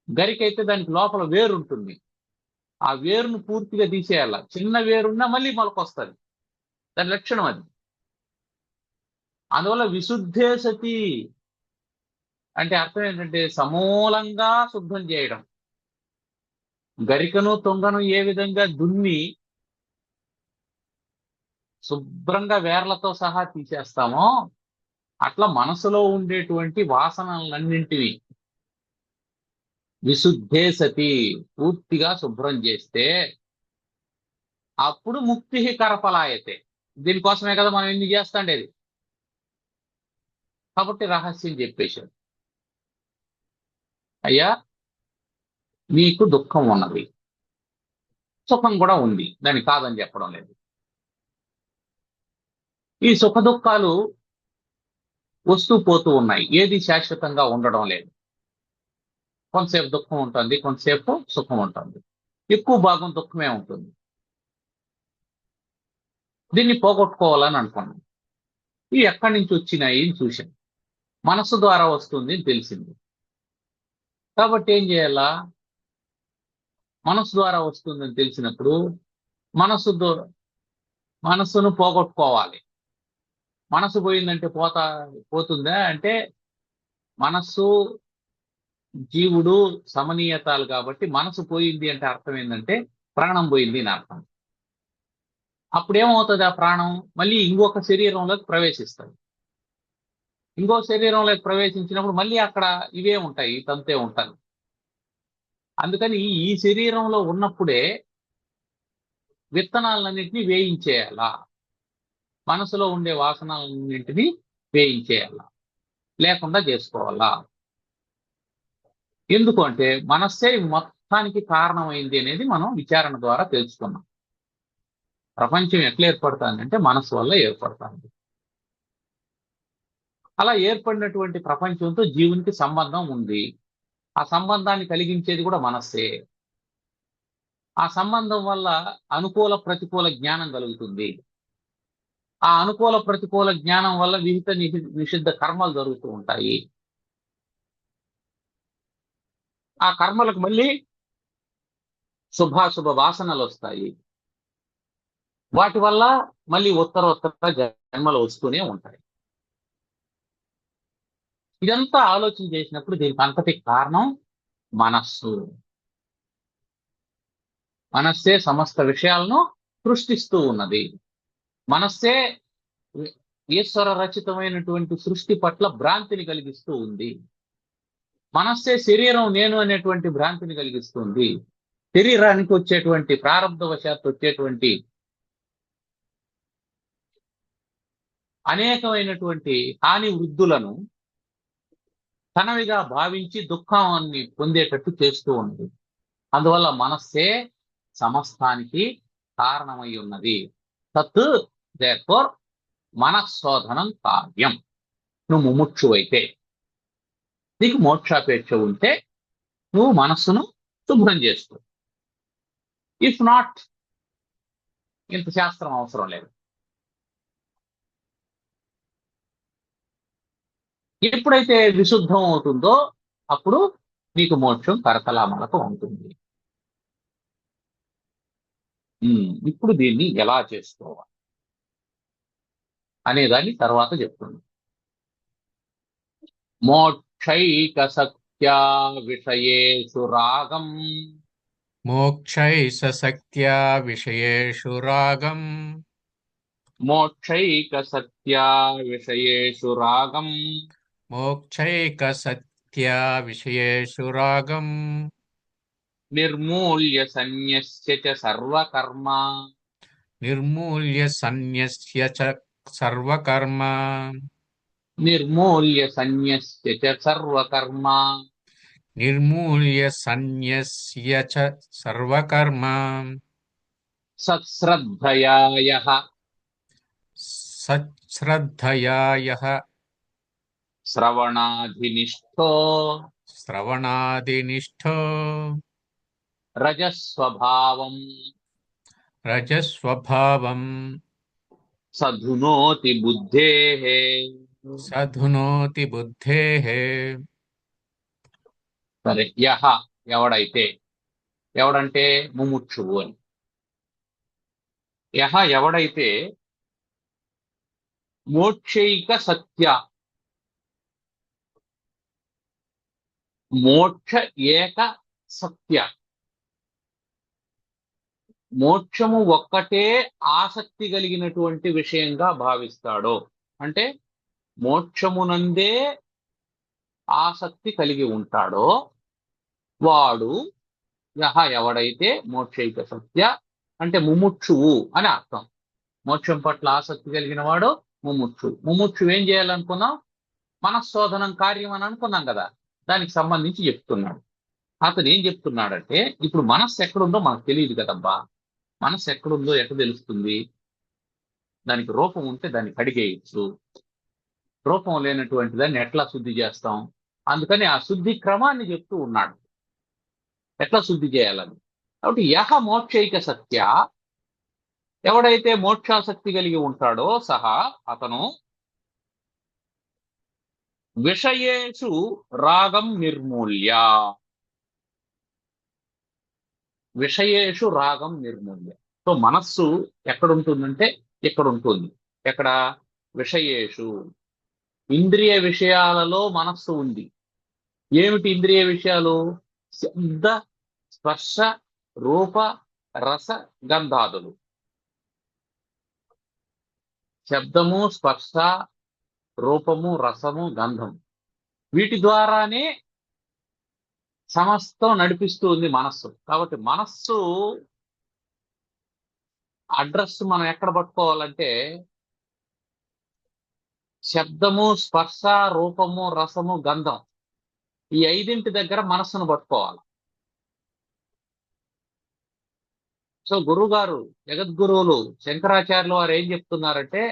గరికైతే దానికి లోపల వేరు ఉంటుంది, ఆ వేరును పూర్తిగా తీసేయాల. చిన్న వేరున్నా మళ్ళీ మొలకొస్తుంది, దాని లక్షణం అది. అందువల్ల విశుద్ధే సతి అంటే అర్థం ఏంటంటే సమూలంగా శుద్ధం చేయడం. గరికను తుంగను ఏ విధంగా దున్ని శుభ్రంగా వేర్లతో సహా తీసేస్తామో, అట్లా మనసులో ఉండేటువంటి వాసనలన్నింటినీ విశుద్ధే సతి పూర్తిగా శుభ్రం చేస్తే అప్పుడు ముక్తి కరఫలాయతే. దీనికోసమే కదా మనం ఎన్ని చేస్తాండేది. కాబట్టి రహస్యం చెప్పేశాడు, అయ్యా నీకు దుఃఖం ఉన్నది, సుఖం కూడా ఉంది, దాన్ని కాదని చెప్పడం లేదు. ఈ సుఖ దుఃఖాలు వస్తూ పోతూ ఉన్నాయి, ఏది శాశ్వతంగా ఉండడం లేదు. కొంతసేపు దుఃఖం ఉంటుంది, కొంతసేపు సుఖం ఉంటుంది, ఎక్కువ భాగం దుఃఖమే ఉంటుంది. దీన్ని పోగొట్టుకోవాలని అనుకున్నాం. ఇవి ఎక్కడి నుంచి వచ్చినాయి అని చూశాం, మనస్సు ద్వారా వస్తుంది అని తెలిసింది. కాబట్టి ఏం చేయాలా? మనస్సు ద్వారా వస్తుందని తెలిసినప్పుడు మనస్సును పోగొట్టుకోవాలి. మనస్సు పోయిందంటే పోతుందా అంటే, మనస్సు జీవుడు సమనీయతాలు కాబట్టి మనసు పోయింది అంటే అర్థం ఏంటంటే ప్రాణం పోయింది అని అర్థం. అప్పుడేమవుతుంది? ఆ ప్రాణం మళ్ళీ ఇంకొక శరీరంలోకి ప్రవేశిస్తుంది. ఇంకో శరీరంలోకి ప్రవేశించినప్పుడు మళ్ళీ అక్కడ ఇవే ఉంటాయి, తంతే ఉంటాయి. అందుకని ఈ శరీరంలో ఉన్నప్పుడే విత్తనాలన్నింటినీ వేయించేయాలా, మనసులో ఉండే వాసనలన్నింటినీ వేయించేయాలా, లేకుండా చేసుకోవాలా. ఎందుకు అంటే మనస్సే మొత్తానికి కారణమైంది అనేది మనం విచారణ ద్వారా తెలుసుకున్నాం. ప్రపంచం ఎట్లా ఏర్పడుతుందంటే మనస్సు వల్ల ఏర్పడుతుంది. అలా ఏర్పడినటువంటి ప్రపంచంతో జీవునికి సంబంధం ఉంది. ఆ సంబంధాన్ని కలిగించేది కూడా మనస్సే. ఆ సంబంధం వల్ల అనుకూల ప్రతికూల జ్ఞానం కలుగుతుంది. ఆ అనుకూల ప్రతికూల జ్ఞానం వల్ల విహిత నిషిద్ధ కర్మలు జరుగుతూ ఉంటాయి. ఆ కర్మలకు మళ్ళీ శుభాశుభ వాసనలు వస్తాయి. వాటి వల్ల మళ్ళీ ఉత్తర జన్మలు వస్తూనే ఉంటాయి. ఇదంతా ఆలోచన చేసినప్పుడు దీనికి అంతటి కారణం మనస్సు. మనస్సే సమస్త విషయాలను సృష్టిస్తూ ఉన్నది. మనస్సే ఈశ్వర రచితమైనటువంటి సృష్టి పట్ల భ్రాంతిని కలిగిస్తూ ఉంది. మనస్సే శరీరం నేను అనేటువంటి భ్రాంతిని కలిగిస్తుంది. శరీరానికి వచ్చేటువంటి ప్రారంభవశాత్తు వచ్చేటువంటి అనేకమైనటువంటి హాని వృద్ధులను తనవిగా భావించి దుఃఖాన్ని పొందేటట్టు చేస్తూ ఉన్నది. అందువల్ల మనస్సే సమస్తానికి కారణమై ఉన్నది. తత్ దేర్ఫోర్ మనఃశోధనం కార్యం. నువ్వు ముముక్షువైతే, నీకు మోక్షాపేక్ష ఉంటే నువ్వు మనస్సును శుభ్రం చేసుకో. ఇఫ్ నాట్, ఇంత శాస్త్రం అవసరం లేదు. ఎప్పుడైతే విశుద్ధం అవుతుందో అప్పుడు నీకు మోక్షం కరతలామలకు ఉంటుంది. ఇప్పుడు దీన్ని ఎలా చేసుకోవాలి అనేదాన్ని తర్వాత చెప్తుంది. మోక్షైక సత్యా విషయేషు రాగం మోక్షైసక్త్యా విషయేషు రాగం మోక్షైకసత్యా విషయేషు రాగం మోక్షైకసత్యా విషయేషు రాగం నిర్మూల్య సన్యస్య చ సర్వకర్మ నిర్మూల్య సన్యస్య చ సర్వకర్మ నిర్మూల్య సన్యస్య చ సర్వకర్మ నిర్మూల్య సన్యస్య చ సర్వకర్మ సత్శ్రద్ధయా యః సచ్శ్రద్ధయా యః శ్రవణాధినిష్ఠో శ్రవణాదినిష్ఠో రజస్వభావం రజస్వభావం సధునోతి బుద్ధేః సధునోతి బుద్ధేః సరే యహ ఎవడైతే ఎవడంటే ముముక్షువు అని యహ ఎవడైతే మోక్షైక సత్య మోక్ష ఏక సత్య మోక్షము ఒక్కటే ఆసక్తి కలిగినటువంటి విషయంగా భావిస్తాడో అంటే మోక్షమునందే ఆసక్తి కలిగి ఉంటాడో వాడు యహ ఎవడైతే మోక్షైక సత్య అంటే ముముక్షువు అని అర్థం. మోక్షం పట్ల ఆసక్తి కలిగిన వాడు ముముక్షు. ముముక్షు ఏం చేయాలనుకున్నాం? మనఃశోధనం కార్యం అని అనుకున్నాం కదా, దానికి సంబంధించి చెప్తున్నాడు. అతను ఏం చెప్తున్నాడంటే, ఇప్పుడు మనస్సు ఎక్కడుందో మనకు తెలియదు కదబ్బా. మనస్సు ఎక్కడుందో ఎక్కడ తెలుస్తుంది? దానికి రూపం ఉంటే దాన్ని కడిగేయచ్చు. రూపం లేనటువంటి దాన్ని ఎట్లా శుద్ధి చేస్తాం? అందుకని ఆ శుద్ధి క్రమాన్ని చెప్తూ ఉన్నాడు, ఎట్లా శుద్ధి చేయాలని. కాబట్టి యహ మోక్షైక సత్య, ఎవడైతే మోక్షాసక్తి కలిగి ఉంటాడో సహా అతను విషయేషు రాగం నిర్మూల్య, విషయేషు రాగం నిర్మూల్య. సో మనస్సు ఎక్కడుంటుందంటే ఇక్కడ ఉంటుంది. ఎక్కడ? విషయేషు, ఇంద్రియ విషయాలలో మనస్సు ఉంది. ఏమిటి ఇంద్రియ విషయాలు? శబ్ద స్పర్శ రూప రస గంధాదులు. శబ్దము స్పర్శ రూపము రసము గంధం, వీటి ద్వారానే సమస్తం నడిపిస్తూ ఉంది మనస్సు. కాబట్టి మనస్సు అడ్రస్ మనం ఎక్కడ పట్టుకోవాలంటే శబ్దము స్పర్శ రూపము రసము గంధం, ఈ ఐదింటి దగ్గర మనస్సును పట్టుకోవాలి. సో గురువుగారు జగద్గురువులు శంకరాచార్యులు వారు ఏం చెప్తున్నారంటే,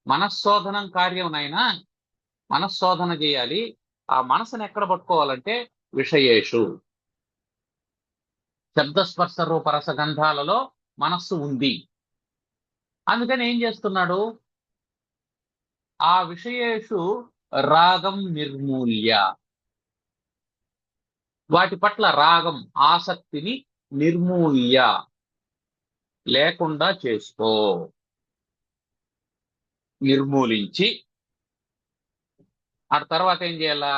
మనఃశోధనం కార్యంనైనా మనఃశోధన చేయాలి. ఆ మనసును ఎక్కడ పట్టుకోవాలంటే విషయేషు, శబ్దస్పర్శ రూపరస గంధాలలో మనస్సు ఉంది. అందుకని ఏం చేస్తున్నాడు? ఆ విషయేషు రాగం నిర్మూల్య, వాటి పట్ల రాగం ఆసక్తిని నిర్మూల్య లేకుండా చేసుకో, నిర్మూలించి ఆ తర్వాత ఏం చేయాలా?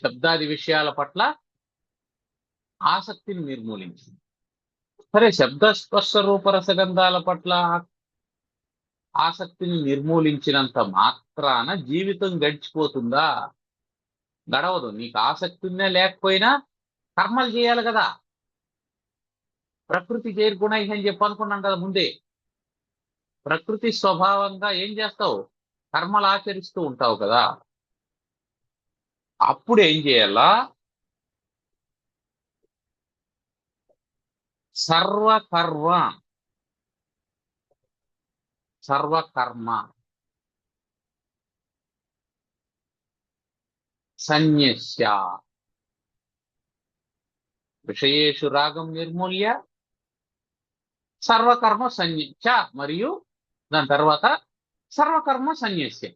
శబ్దాది విషయాల పట్ల ఆసక్తిని నిర్మూలించి. సరే, శబ్దస్పర్శ రూపరసగంధాల పట్ల ఆసక్తిని నిర్మూలించినంత మాత్రాన జీవితం గడిచిపోతుందా? గడవదు. నీకు ఆసక్తి ఉన్నా లేకపోయినా కర్మలు చేయాలి కదా. ప్రకృతి చేరుకున్నాయి అని చెప్పి అనుకున్నాం కదా ముందే. ప్రకృతి స్వభావంగా ఏం చేస్తావు? కర్మలు ఆచరిస్తూ ఉంటావు కదా. అప్పుడు ఏం చేయాలా? సర్వకర్మ సన్యస్య, విషయేషు రాగం నిర్మూల్య సర్వకర్మ సన్యస్య, మరియు దాని తర్వాత సర్వకర్మ సన్యస్య,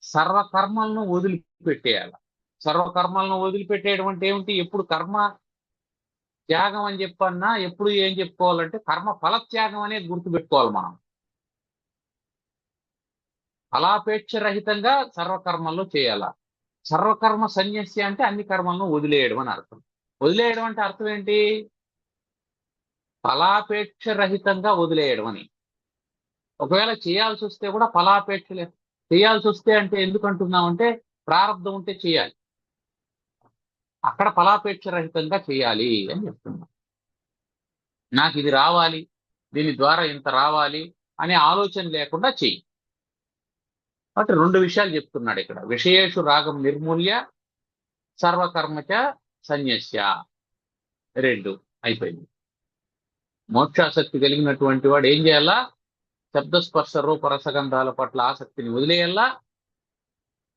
సర్వకర్మలను వదిలిపెట్టేయాలి. సర్వకర్మలను వదిలిపెట్టేయడం అంటే ఏమిటి? ఎప్పుడు కర్మ త్యాగం అని చెప్పన్నా ఎప్పుడు ఏం చెప్పుకోవాలంటే కర్మ ఫలత్యాగం అనేది గుర్తుపెట్టుకోవాలి మనం. ఫలాపేక్ష రహితంగా సర్వకర్మల్లో చేయాల. సర్వకర్మ సన్యస్య అంటే అన్ని కర్మలను వదిలేయడం అని అర్థం. వదిలేయడం అంటే అర్థం ఏంటి? ఫలాపేక్ష రహితంగా వదిలేయడం అని. ఒకవేళ చేయాల్సి వస్తే కూడా ఫలాపేక్ష చేయాల్సి వస్తే అంటే ఎందుకు అంటున్నామంటే ప్రారంధం ఉంటే చేయాలి, అక్కడ ఫలాపేక్ష రహితంగా చేయాలి అని చెప్తున్నాం. నాకు ఇది రావాలి, దీని ద్వారా ఇంత రావాలి అనే ఆలోచన లేకుండా చెయ్యి. కాబట్టి రెండు విషయాలు చెప్తున్నాడు ఇక్కడ. విషయేషు రాగం నిర్మూల్య సర్వకర్మచ సన్యస్య. రెండు అయిపోయింది. మోక్షాసక్తి కలిగినటువంటి వాడు ఏం చేయాలా? శబ్దస్పర్శ రూప రసగంధాల పట్ల ఆసక్తిని వదిలేయాలా,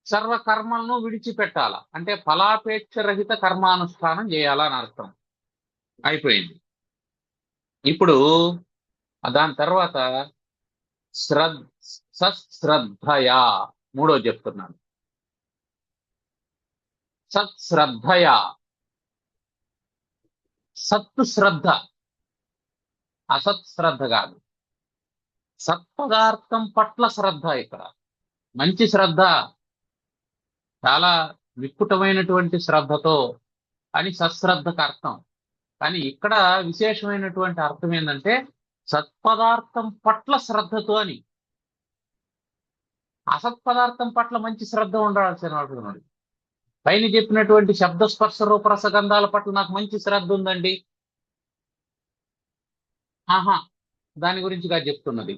సర్వకర్మలను విడిచిపెట్టాలా, అంటే ఫలాపేక్ష రహిత కర్మానుష్ఠానం చేయాలా అని అర్థం. అయిపోయింది. ఇప్పుడు దాని తర్వాత సత్శ్రద్ధయా మూడో చెప్తున్నాను. సత్శ్రద్ధయా, సత్తు శ్రద్ధ, అసత్ కాదు. సత్పదార్థం పట్ల శ్రద్ధ. ఇక్కడ మంచి శ్రద్ధ, చాలా విపుటమైనటువంటి శ్రద్ధతో అని సత్శ్రద్ధకు అర్థం. కానీ ఇక్కడ విశేషమైనటువంటి అర్థం ఏంటంటే సత్పదార్థం పట్ల శ్రద్ధతో అని. అసత్పదార్థం పట్ల మంచి శ్రద్ధ ఉండాల్సిన వాడు. పైన చెప్పినటువంటి శబ్దస్పర్శ రూపరసగంధాల పట్ల నాకు మంచి శ్రద్ధ ఉందండి, ఆహా, దాని గురించి కాదు చెప్తున్నది.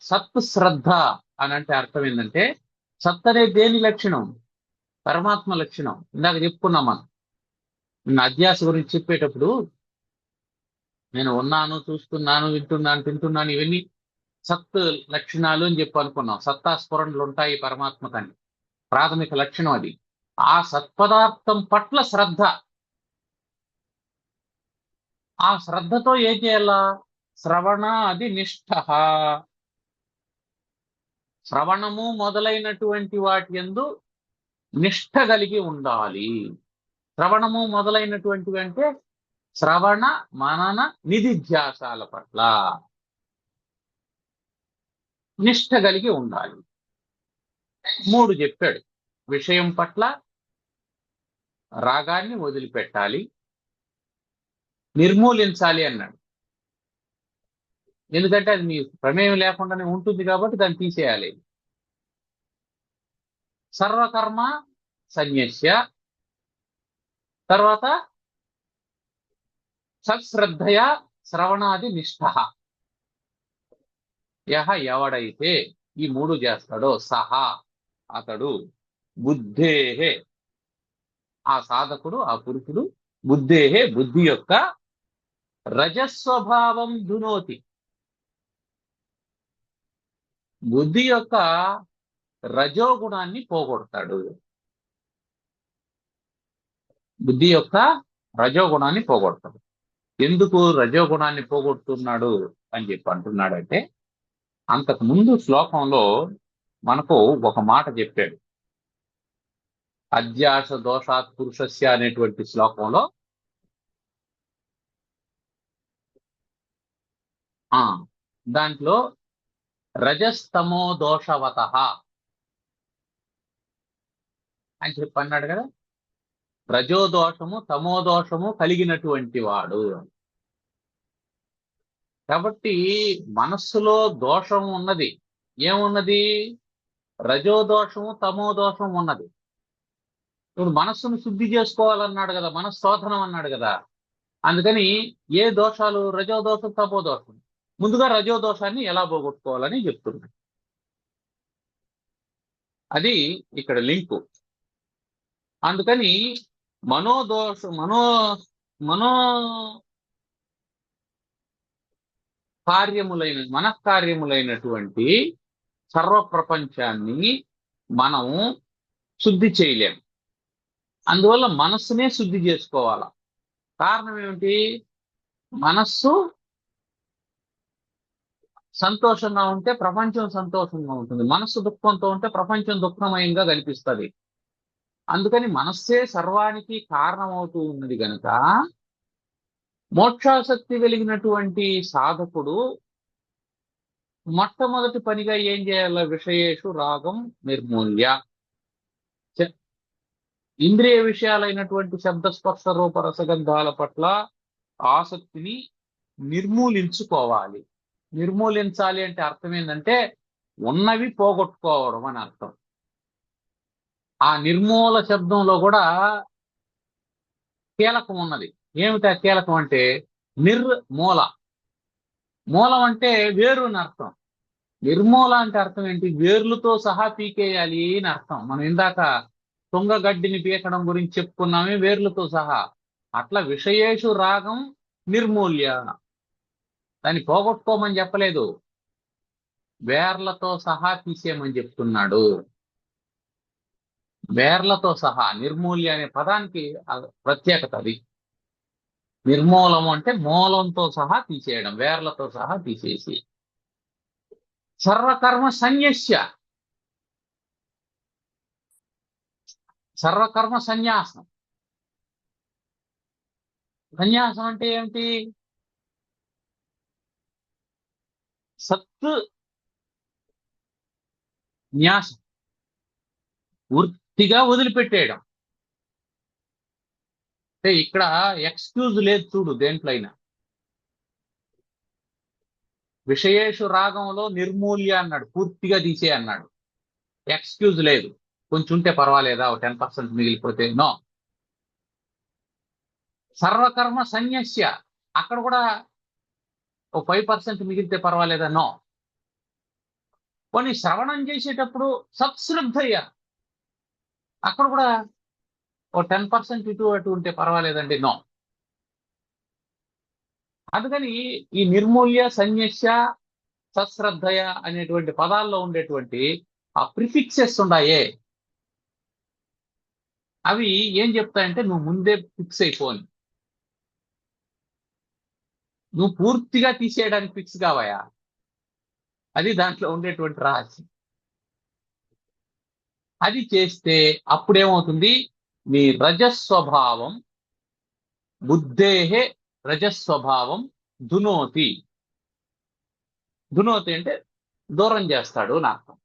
సత్ శ్రద్ధ అని అంటే అర్థం ఏంటంటే సత్ అనే దేని లక్షణం? పరమాత్మ లక్షణం. ఇందాక చెప్పుకున్నాం మనం. నిన్న అధ్యాస గురించి చెప్పేటప్పుడు నేను ఉన్నాను, చూస్తున్నాను, వింటున్నాను, తింటున్నాను, ఇవన్నీ సత్ లక్షణాలు అని చెప్పి అనుకున్నాం. సత్తా స్ఫురణలు ఉంటాయి పరమాత్మకని, ప్రాథమిక లక్షణం అది. ఆ సత్పదార్థం పట్ల శ్రద్ధ. ఆ శ్రద్ధతో ఏం చేయాలా? శ్రవణాది నిష్ఠ, శ్రవణము మొదలైనటువంటి వాటి యందు నిష్ఠ కలిగి ఉండాలి. శ్రవణము మొదలైనటువంటివి అంటే శ్రవణ మనన నిధిధ్యాసాల పట్ల నిష్ఠ కలిగి ఉండాలి. మూడు చెప్పాడు. విషయం పట్ల రాగాన్ని వదిలిపెట్టాలి, నిర్మూలించాలి అన్నాడు. ఎందుకంటే అది మీ ప్రమేయం లేకుండానే ఉంటుంది కాబట్టి దాన్ని తీసేయాలి. సర్వకర్మ సన్యస్య, తర్వాత సత్శ్రద్ధయ శ్రవణాది నిష్ఠ. ఎవడైతే ఈ మూడు చేస్తాడో సహా అతడు బుద్ధేహే, ఆ సాధకుడు, ఆ పురుషుడు, బుద్ధేహే బుద్ధి యొక్క రజస్వభావం ధునోతి, బుద్ధి యొక్క రజోగుణాన్ని పోగొడతాడు. బుద్ధి యొక్క రజోగుణాన్ని పోగొడతాడు. ఎందుకు రజోగుణాన్ని పోగొడుతున్నాడు అని చెప్పి అంటున్నాడంటే అంతకు ముందు శ్లోకంలో మనకు ఒక మాట చెప్పాడు. అధ్యాస దోషాత్ పురుషస్య అనేటువంటి శ్లోకంలో దాంట్లో రజస్తమో దోషవత అని చెప్పి అన్నాడు కదా. రజోదోషము తమోదోషము కలిగినటువంటి వాడు. కాబట్టి మనస్సులో దోషం ఉన్నది. ఏమున్నది? రజోదోషము తమోదోషం ఉన్నది. ఇప్పుడు మనస్సును శుద్ధి చేసుకోవాలన్నాడు కదా, మనస్శోధనం అన్నాడు కదా. అందుకని ఏ దోషాలు? రజోదోషం తమోదోషం. ముందుగా రజోదోషాన్ని ఎలా పోగొట్టుకోవాలని చెప్తున్నాడు. అది ఇక్కడ లింకు. అందుకని మనఃకార్యములైనటువంటి సర్వ ప్రపంచాన్ని మనం శుద్ధి చేయలేం. అందువల్ల మనస్సునే శుద్ధి చేసుకోవాలా. కారణం ఏమిటి? మనస్సు సంతోషంగా ఉంటే ప్రపంచం సంతోషంగా ఉంటుంది, మనస్సు దుఃఖంతో ఉంటే ప్రపంచం దుఃఖమయంగా కనిపిస్తుంది. అందుకని మనస్సే సర్వానికి కారణమవుతూ ఉన్నది కనుక మోక్షాసక్తి కలిగినటువంటి సాధకుడు మొట్టమొదటి పనిగా ఏం చేయాలి? విషయేషు రాగం నిర్మూల్య, ఇంద్రియ విషయాలైనటువంటి శబ్ద స్పర్శ రూప రసగంధాల పట్ల ఆసక్తిని నిర్మూలించుకోవాలి. నిర్మూలించాలి అంటే అర్థం ఏంటంటే ఉన్నవి పోగొట్టుకోవడం అని అర్థం. ఆ నిర్మూల శబ్దంలో కూడా కీలకం ఉన్నది. ఏమిటి ఆ కీలకం అంటే నిర్మూల. మూలం అంటే వేరు అని అర్థం. నిర్మూల అంటే అర్థం ఏంటి? వేర్లతో సహా పీకేయాలి అని అర్థం. మనం ఇందాక తుంగగడ్డిని పీకడం గురించి చెప్పుకున్నామే, వేర్లతో సహా. అట్లా విషయేషు రాగం నిర్మూల్య. దాన్ని పోగొట్టుకోమని చెప్పలేదు, వేర్లతో సహా తీసేయమని చెప్తున్నాడు. వేర్లతో సహా. నిర్మూల్య అనే పదానికి ప్రత్యేకత అది. నిర్మూలం అంటే మూలంతో సహా తీసేయడం, వేర్లతో సహా తీసేసి. సర్వకర్మ సన్యస్య. సర్వకర్మ సన్యాసం. సన్యాసం అంటే ఏమిటి? సత్ న్యాసం, పూర్తిగా వదిలిపెట్టేయడం. అంటే ఇక్కడ ఎక్స్క్యూజ్ లేదు చూడు దేంట్లో అయినా. విషయేషు రాగంలో నిర్మూల్య అన్నాడు, పూర్తిగా తీసే అన్నాడు. ఎక్స్క్యూజ్ లేదు, కొంచెం ఉంటే పర్వాలేదా, 10% మిగిలిపోతే. నో. సర్వకర్మ సన్యస్య, అక్కడ కూడా 5% మిగిలితే పర్వాలేదా? నో. కొన్ని శ్రవణం చేసేటప్పుడు సత్శ్రద్ధయ్య, అక్కడ కూడా 10% ఇటు అటు ఉంటే పర్వాలేదండి. నో. అందుకని ఈ నిర్మూల్య, సన్యస్య, సశ్రద్ధయ అనేటువంటి పదాల్లో ఉండేటువంటి ఆ ప్రిఫిక్సెస్ ఉన్నాయే, అవి ఏం చెప్తాయంటే నువ్వు ముందే ఫిక్స్ అయిపోని. నువ్వు పూర్తిగా తీసేయడానికి ఫిక్స్ కావాయా, అది దాంట్లో ఉండేటువంటి రహస్యం. అది చేస్తే అప్పుడేమవుతుంది? నీ రజస్వభావం, బుద్ధేహే రజస్వభావం దునోతి. దునోతి అంటే దూరం చేస్తాడు అని అర్థం.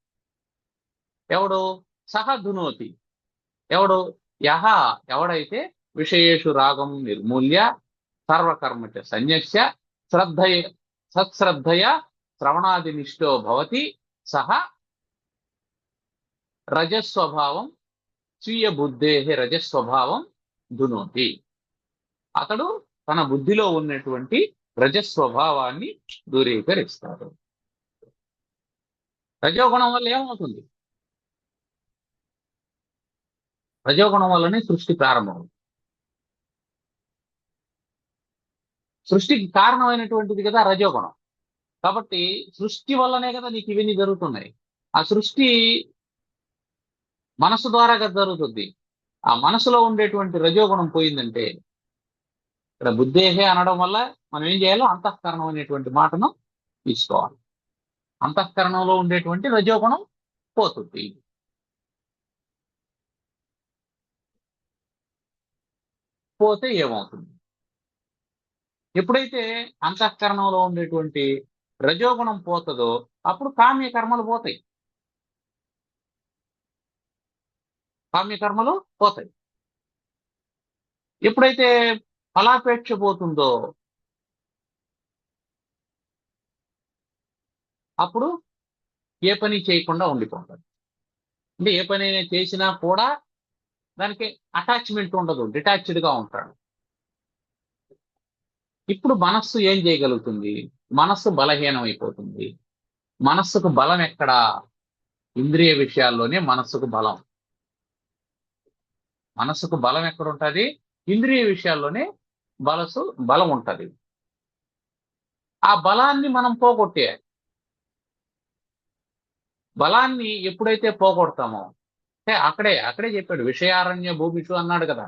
ఎవడు? సహ దునోతి. ఎవడు? యహ, ఎవడైతే విషయేషు రాగం నిర్మూల్య సర్వకర్మచ సన్యస్య శ్రద్ధయ సత్శ్రద్ధయ శ్రవణాది నిష్ఠో భవతి సహ రజస్వభావం స్వీయ బుద్ధే రజస్వభావం దునోతి. అతడు తన బుద్ధిలో ఉన్నటువంటి రజస్వభావాన్ని దూరీకరిస్తాడు. రజోగుణం వల్ల ఏమవుతుంది? రజోగుణం వల్లనే సృష్టి ప్రారంభం. సృష్టికి కారణమైనటువంటిది కదా రజోగుణం. కాబట్టి సృష్టి వల్లనే కదా నీకు ఇవన్నీ జరుగుతున్నాయి. ఆ సృష్టి మనసు ద్వారా కదా జరుగుతుంది. ఆ మనసులో ఉండేటువంటి రజోగుణం పోయిందంటే, ఇక్కడ బుద్ధేహే అనడం వల్ల మనం ఏం చేయాలో అంతఃకరణం అనేటువంటి మాటను తీసుకోవాలి. అంతఃకరణంలో ఉండేటువంటి రజోగుణం పోతుంది. పోతే ఏమవుతుంది? ఎప్పుడైతే అంతఃకరణంలో ఉండేటువంటి రజోగుణం పోతుందో అప్పుడు కామ్యకర్మలు పోతాయి. కామ్యకర్మలు పోతాయి. ఎప్పుడైతే ఫలాపేక్ష పోతుందో అప్పుడు ఏ పని చేయకుండా ఉండిపోతాడు. అంటే ఏ పని చేసినా కూడా దానికి అటాచ్మెంట్ ఉండదు, డిటాచ్డ్గా ఉంటాడు. ఇప్పుడు మనస్సు ఏం చేయగలుగుతుంది? మనస్సు బలహీనం అయిపోతుంది. మనస్సుకు బలం ఎక్కడా? ఇంద్రియ విషయాల్లోనే మనస్సుకు బలం. మనస్సుకు బలం ఎక్కడ ఉంటుంది? ఇంద్రియ విషయాల్లోనే బలం ఉంటుంది. ఆ బలాన్ని మనం పోగొట్టేయాలి. బలాన్ని ఎప్పుడైతే పోగొడతామో అంటే అక్కడే చెప్పాడు, విషయారణ్య భూమిషు అన్నాడు కదా.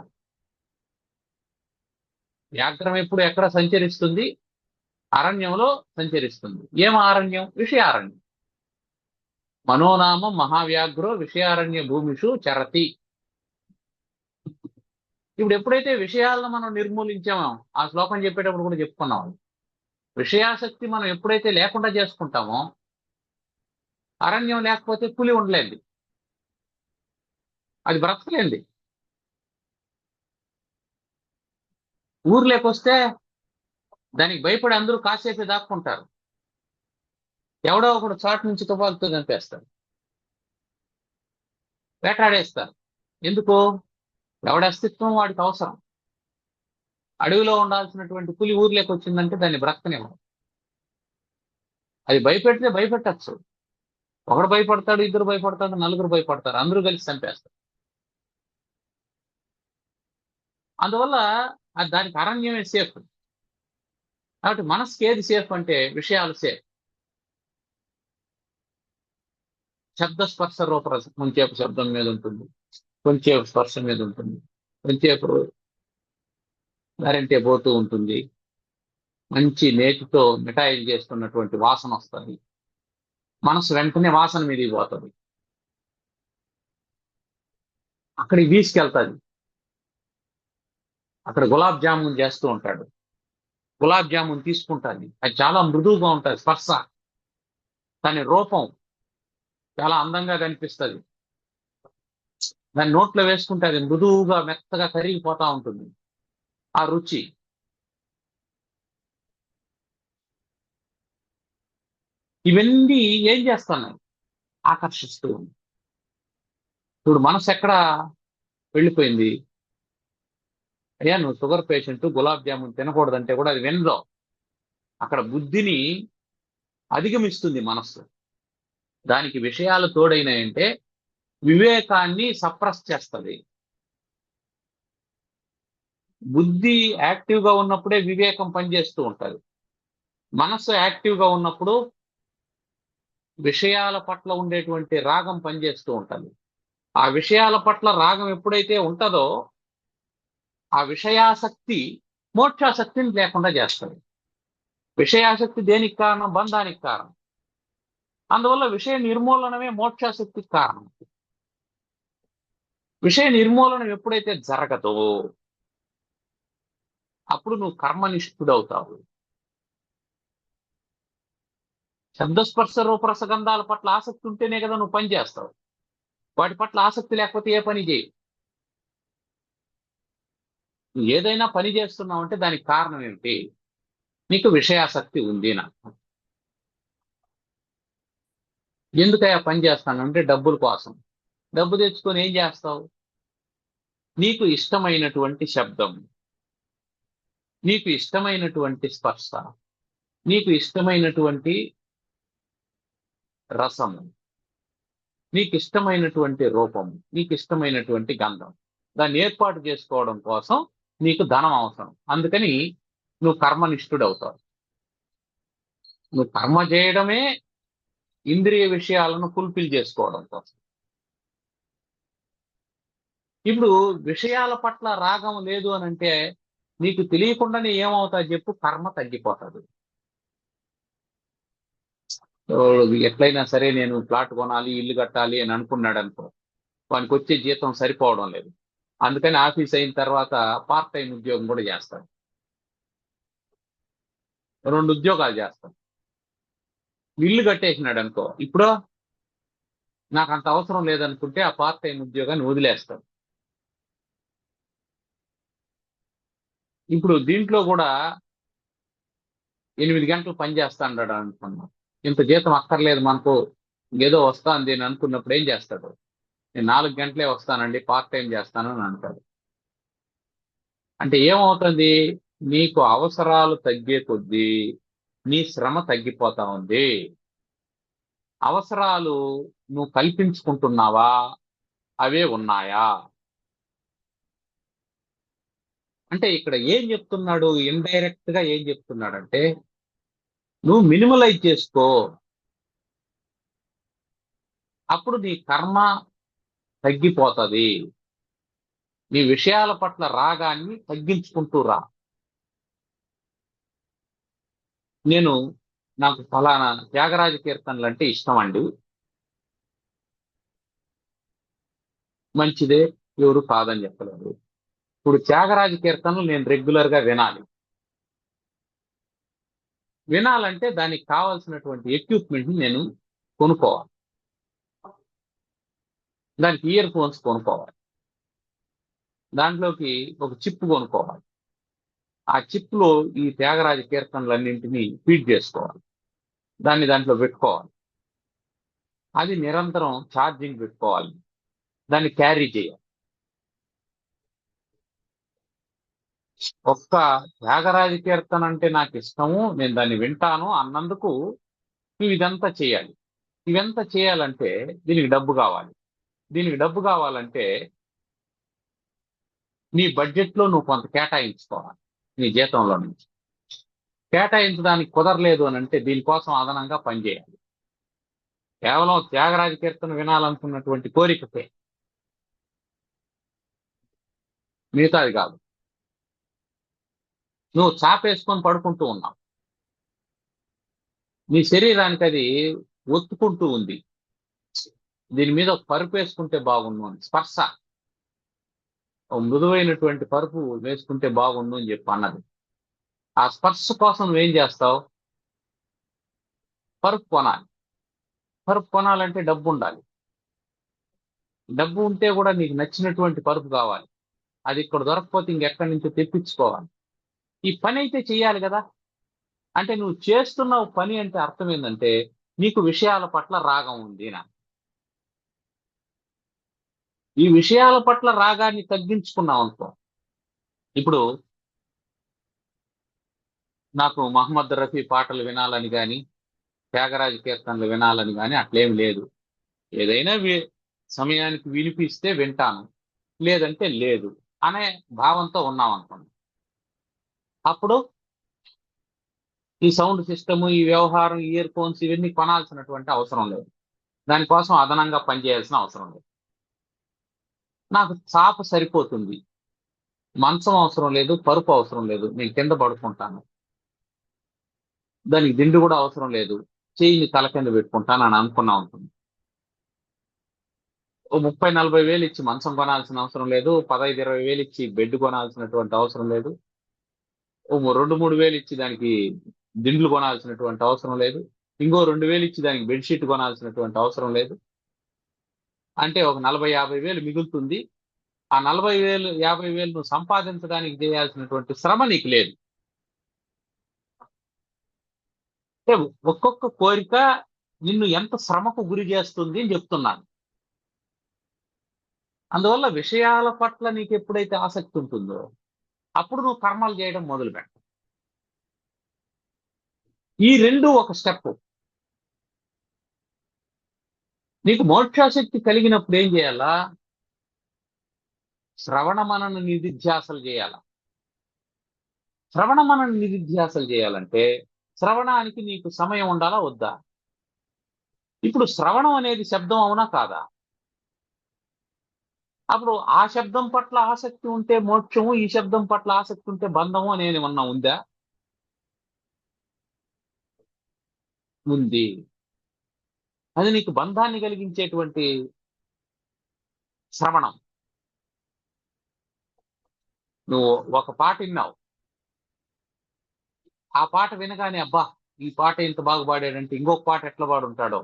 వ్యాఘ్రం ఎప్పుడు ఎక్కడ సంచరిస్తుంది? అరణ్యంలో సంచరిస్తుంది. ఏం అరణ్యం? విషయారణ్యం. మనోనామం మహావ్యాఘ్రో విషయారణ్య భూమిషు చరతి. ఇప్పుడు ఎప్పుడైతే విషయాలను మనం నిర్మూలించామో, ఆ శ్లోకం చెప్పేటప్పుడు కూడా చెప్పుకున్నాం, విషయాసక్తి మనం ఎప్పుడైతే లేకుండా చేసుకుంటామో, అరణ్యం లేకపోతే పులి ఉండలేదు, అది బ్రతకలేంది. ఊర్లోకి వస్తే దానికి భయపడి అందరూ కాసేపే దాక్కుంటారు. ఎవడో ఒకడు చోట నుంచి తుపాకుతో చంపేస్తాడు, వేటాడేస్తారు. ఎందుకు? ఎవడి అస్తిత్వం వాడికి అవసరం. అడవిలో ఉండాల్సినటువంటి పులి ఊర్లోకి వచ్చిందంటే దాన్ని బ్రతకనేమో. అది భయపెడితే భయపెట్టచ్చు. ఒకడు భయపడతాడు, ఇద్దరు భయపడతాడు, నలుగురు భయపడతారు, అందరూ కలిసి చంపేస్తారు. అందువల్ల దానికి అరణ్యమే సేఫ్. కాబట్టి మనసుకి ఏది సేఫ్ అంటే విషయాలు సేఫ్. శబ్ద స్పర్శ రూపరసం కొంచెంసేపు శబ్దం మీద ఉంటుంది, కొంచెంసేపు స్పర్శ మీద ఉంటుంది, కొంచెంసేపు కరెంటే పోతూ ఉంటుంది, మంచి నేతితో మిఠాయిలు చేస్తున్నటువంటి వాసన వస్తుంది, మనసు వెంటనే వాసన మీదకి పోతుంది, అక్కడికి తీసుకెళ్తుంది. అక్కడ గులాబ్ జామున్ చేస్తూ ఉంటాడు, గులాబ్ జామున్ తీసుకుంటుంది, అది చాలా మృదువుగా ఉంటుంది స్పర్శ, దాని రూపం చాలా అందంగా కనిపిస్తుంది, దాన్ని నోట్లో వేసుకుంటే అది మృదువుగా మెత్తగా కరిగిపోతా ఉంటుంది ఆ రుచి. ఇవన్నీ ఏం చేస్తున్నాయి? ఆకర్షిస్తూ ఉంది. ఇప్పుడు మనసు ఎక్కడ వెళ్ళిపోయింది? అయ్యా నువ్వు షుగర్ పేషెంట్, గులాబ్ జామున్ తినకూడదంటే కూడా అది వినదు. అక్కడ బుద్ధిని అధిగమిస్తుంది మనస్సు. దానికి విషయాలు తోడైనాయంటే వివేకాన్ని సప్రెస్ చేస్తుంది. బుద్ధి యాక్టివ్గా ఉన్నప్పుడే వివేకం పనిచేస్తూ ఉంటుంది. మనస్సు యాక్టివ్గా ఉన్నప్పుడు విషయాల పట్ల ఉండేటువంటి రాగం పనిచేస్తూ ఉంటుంది. ఆ విషయాల పట్ల రాగం ఎప్పుడైతే ఉంటుందో ఆ విషయాసక్తి మోక్షాసక్తిని లేకుండా చేస్తుంది. విషయాసక్తి దేనికి కారణం? బంధానికి కారణం. అందువల్ల విషయ నిర్మూలనమే మోక్షాసక్తికి కారణం. విషయ నిర్మూలనం ఎప్పుడైతే జరగదో అప్పుడు నువ్వు కర్మనిష్ఠుడవుతావు. శబ్దస్పర్శ రూపరసగంధాల పట్ల ఆసక్తి ఉంటేనే కదా నువ్వు పని చేస్తావు. వాటి పట్ల ఆసక్తి లేకపోతే ఏ పని చేయి. నువ్వు ఏదైనా పని చేస్తున్నావు అంటే దానికి కారణం ఏమిటి? నీకు విషయాసక్తి ఉంది నాకు. ఎందుకయ్యా పని చేస్తానంటే డబ్బుల కోసం. డబ్బు తెచ్చుకొని ఏం చేస్తావు? నీకు ఇష్టమైనటువంటి శబ్దం, నీకు ఇష్టమైనటువంటి స్పర్శ, నీకు ఇష్టమైనటువంటి రసము, నీకు ఇష్టమైనటువంటి రూపం, నీకు ఇష్టమైనటువంటి గంధం, దాన్ని ఏర్పాటు చేసుకోవడం కోసం నీకు ధనం అవసరం. అందుకని నువ్వు కర్మనిష్ఠుడవుతావు. నువ్వు కర్మ చేయడమే ఇంద్రియ విషయాలను ఫుల్ఫిల్ చేసుకోవడం కోసం. ఇప్పుడు విషయాల పట్ల రాగం లేదు అని అంటే నీకు తెలియకుండానే ఏమవుతుంది చెప్పు? కర్మ తగ్గిపోతుంది. ఎట్లయినా సరే నేను ప్లాట్ కొనాలి, ఇల్లు కట్టాలి అని అనుకున్నాడు అనుకో, వానికి వచ్చే జీతం సరిపోవడం లేదు. అందుకని ఆఫీస్ అయిన తర్వాత పార్ట్ టైం ఉద్యోగం కూడా చేస్తాడు, 2 ఉద్యోగాలు చేస్తాడు. ఇల్లు కట్టేసినాడు అనుకో, ఇప్పుడు నాకు అంత అవసరం లేదనుకుంటే ఆ పార్ట్ టైం ఉద్యోగాన్ని వదిలేస్తాడు. ఇప్పుడు దీంట్లో కూడా 8 గంటలు పని చేస్తా అన్నాడు అనుకున్నాం, ఇంత జీతం అక్కర్లేదు మనకు, ఏదో వస్తాంది అని అనుకున్నప్పుడు ఏం చేస్తాడు? నేను 4 గంటలే వస్తానండి, పార్ట్ టైం చేస్తాను అని అంటాడు. అంటే ఏమవుతుంది? నీకు అవసరాలు తగ్గే కొద్దీ నీ శ్రమ తగ్గిపోతా ఉంది. అవసరాలు నువ్వు కల్పించుకుంటున్నావా? అవే ఉన్నాయా? అంటే ఇక్కడ ఏం చెప్తున్నాడు? ఇండైరెక్ట్ గా ఏం చెప్తున్నాడంటే నువ్వు మినిమలైజ్ చేసుకో, అప్పుడు నీ కర్మ తగ్గిపోతుంది. నీ విషయాల పట్ల రాగాన్ని తగ్గించుకుంటూ రా. నాకు ఫలానా త్యాగరాజ కీర్తనలు అంటే ఇష్టం అండి, మంచిదే, ఎవరు కాదని చెప్పలేదు. ఇప్పుడు త్యాగరాజ కీర్తనలు నేను రెగ్యులర్ గా వినాలంటే దానికి కావాల్సినటువంటి ఎక్విప్మెంట్ నేను కొనుక్కోవాలి. దానికి ఇయర్ ఫోన్స్ కొనుక్కోవాలి, దాంట్లోకి ఒక చిప్ కొనుక్కోవాలి, ఆ చిప్ లో ఈ త్యాగరాజ కీర్తనలన్నింటినీ ఫీడ్ చేసుకోవాలి, దాంట్లో పెట్టుకోవాలి. అది నిరంతరం ఛార్జింగ్ పెట్టుకోవాలి, దాన్ని క్యారీ చేయాలి. ఒక్క త్యాగరాజ కీర్తన అంటే నాకు ఇష్టము, నేను దాన్ని వింటాను అన్నందుకు నువ్వు ఇదంతా చేయాలి. ఇవంతా చేయాలంటే దీనికి డబ్బు కావాలి. దీనికి డబ్బు కావాలంటే నీ బడ్జెట్ లో నువ్వు కొంత కేటాయించుకోవాలి నీ జీతంలో నుంచి. కేటాయించడానికి కుదరలేదు అని అంటే దీనికోసం అదనంగా పనిచేయాలి. కేవలం త్యాగరాజ కీర్తన వినాలనుకున్నటువంటి కోరికకే, మిగతాది కాదు. నువ్వు చాపేసుకొని పడుకుంటూ ఉన్నావు, నీ శరీరానికి అది ఒత్తుకుంటూ ఉంది, దీని మీద ఒక పరుపు వేసుకుంటే బాగుండు అని, స్పర్శ, ఒక మృదువైనటువంటి పరుపు వేసుకుంటే బాగుండు అని చెప్పి అన్నది. ఆ స్పర్శ కోసం నువ్వేం చేస్తావు? పరుపు కొనాలి. పరుపు కొనాలంటే డబ్బు ఉండాలి. డబ్బు ఉంటే కూడా నీకు నచ్చినటువంటి పరుపు కావాలి. అది ఇక్కడ దొరకకపోతే ఇంకెక్కడి నుంచో తెప్పించుకోవాలి. ఈ పని అయితే చెయ్యాలి కదా. అంటే నువ్వు చేస్తున్న పని అంటే అర్థం ఏంటంటే నీకు విషయాల పట్ల రాగం ఉంది నా. ఈ విషయాల పట్ల రాగాన్ని తగ్గించుకున్నావు అనుకో. ఇప్పుడు నాకు మహమ్మద్ రఫీ పాటలు వినాలని కానీ, త్యాగరాజ కీర్తనలు వినాలని కానీ అట్లేం లేదు. ఏదైనా సమయానికి వినిపిస్తే వింటాను, లేదంటే లేదు అనే భావంతో ఉన్నాం అనుకోండి. అప్పుడు ఈ సౌండ్ సిస్టమ్, ఈ వ్యవహారం, ఇయర్ ఫోన్స్ ఇవన్నీ కొనాల్సినటువంటి అవసరం లేదు. దానికోసం అదనంగా పనిచేయాల్సిన అవసరం లేదు. నాకు చాప సరిపోతుంది, మంచం అవసరం లేదు, పరుపు అవసరం లేదు, నేను కింద పడుకుంటాను, దానికి దిండు కూడా అవసరం లేదు, చెయ్యిని తల కింద పెట్టుకుంటాను అని అనుకున్నా ఉంటుంది. ఓ 30-40 వేలు ఇచ్చి మంచం కొనాల్సిన అవసరం లేదు, 15-20 వేలు ఇచ్చి బెడ్ కొనాల్సినటువంటి అవసరం లేదు, ఓ 2-3 వేలు ఇచ్చి దానికి దిండ్లు కొనాల్సినటువంటి అవసరం లేదు, ఇంకో 2 వేలు ఇచ్చి దానికి బెడ్షీట్ కొనాల్సినటువంటి అవసరం లేదు. అంటే ఒక 40-50 వేలు మిగులుతుంది. ఆ 40,000-50 వేలు నువ్వు సంపాదించడానికి చేయాల్సినటువంటి శ్రమ నీకు లేదు. అంటే ఒక్కొక్క కోరిక నిన్ను ఎంత శ్రమకు గురి చేస్తుంది అని చెప్తున్నాను. అందువల్ల విషయాల పట్ల నీకు ఎప్పుడైతే ఆసక్తి ఉంటుందో అప్పుడు నువ్వు కర్మలు చేయడం మొదలు పెట్ట. ఈ రెండు ఒక స్టెప్. నీకు మోక్షాశక్తి కలిగినప్పుడు ఏం చేయాలా? శ్రవణ మనన నిధిధ్యాసలు చేయాల. శ్రవణ మనన నిధిధ్యాసలు చేయాలంటే శ్రవణానికి నీకు సమయం ఉండాలా వద్దా? ఇప్పుడు శ్రవణం అనేది శబ్దం అవునా కాదా? అప్పుడు ఆ శబ్దం పట్ల ఆసక్తి ఉంటే మోక్షము, ఈ శబ్దం పట్ల ఆసక్తి ఉంటే బంధము అనేది ఏమన్నా ఉందా? ఉంది. అది నీకు బంధాన్ని కలిగించేటువంటి శ్రవణం. నువ్వు ఒక పాట విన్నావు, ఆ పాట వినగానే అబ్బా ఈ పాట ఇంత బాగా పాడాడంటే ఇంకొక పాట ఎట్లా పాడుంటాడో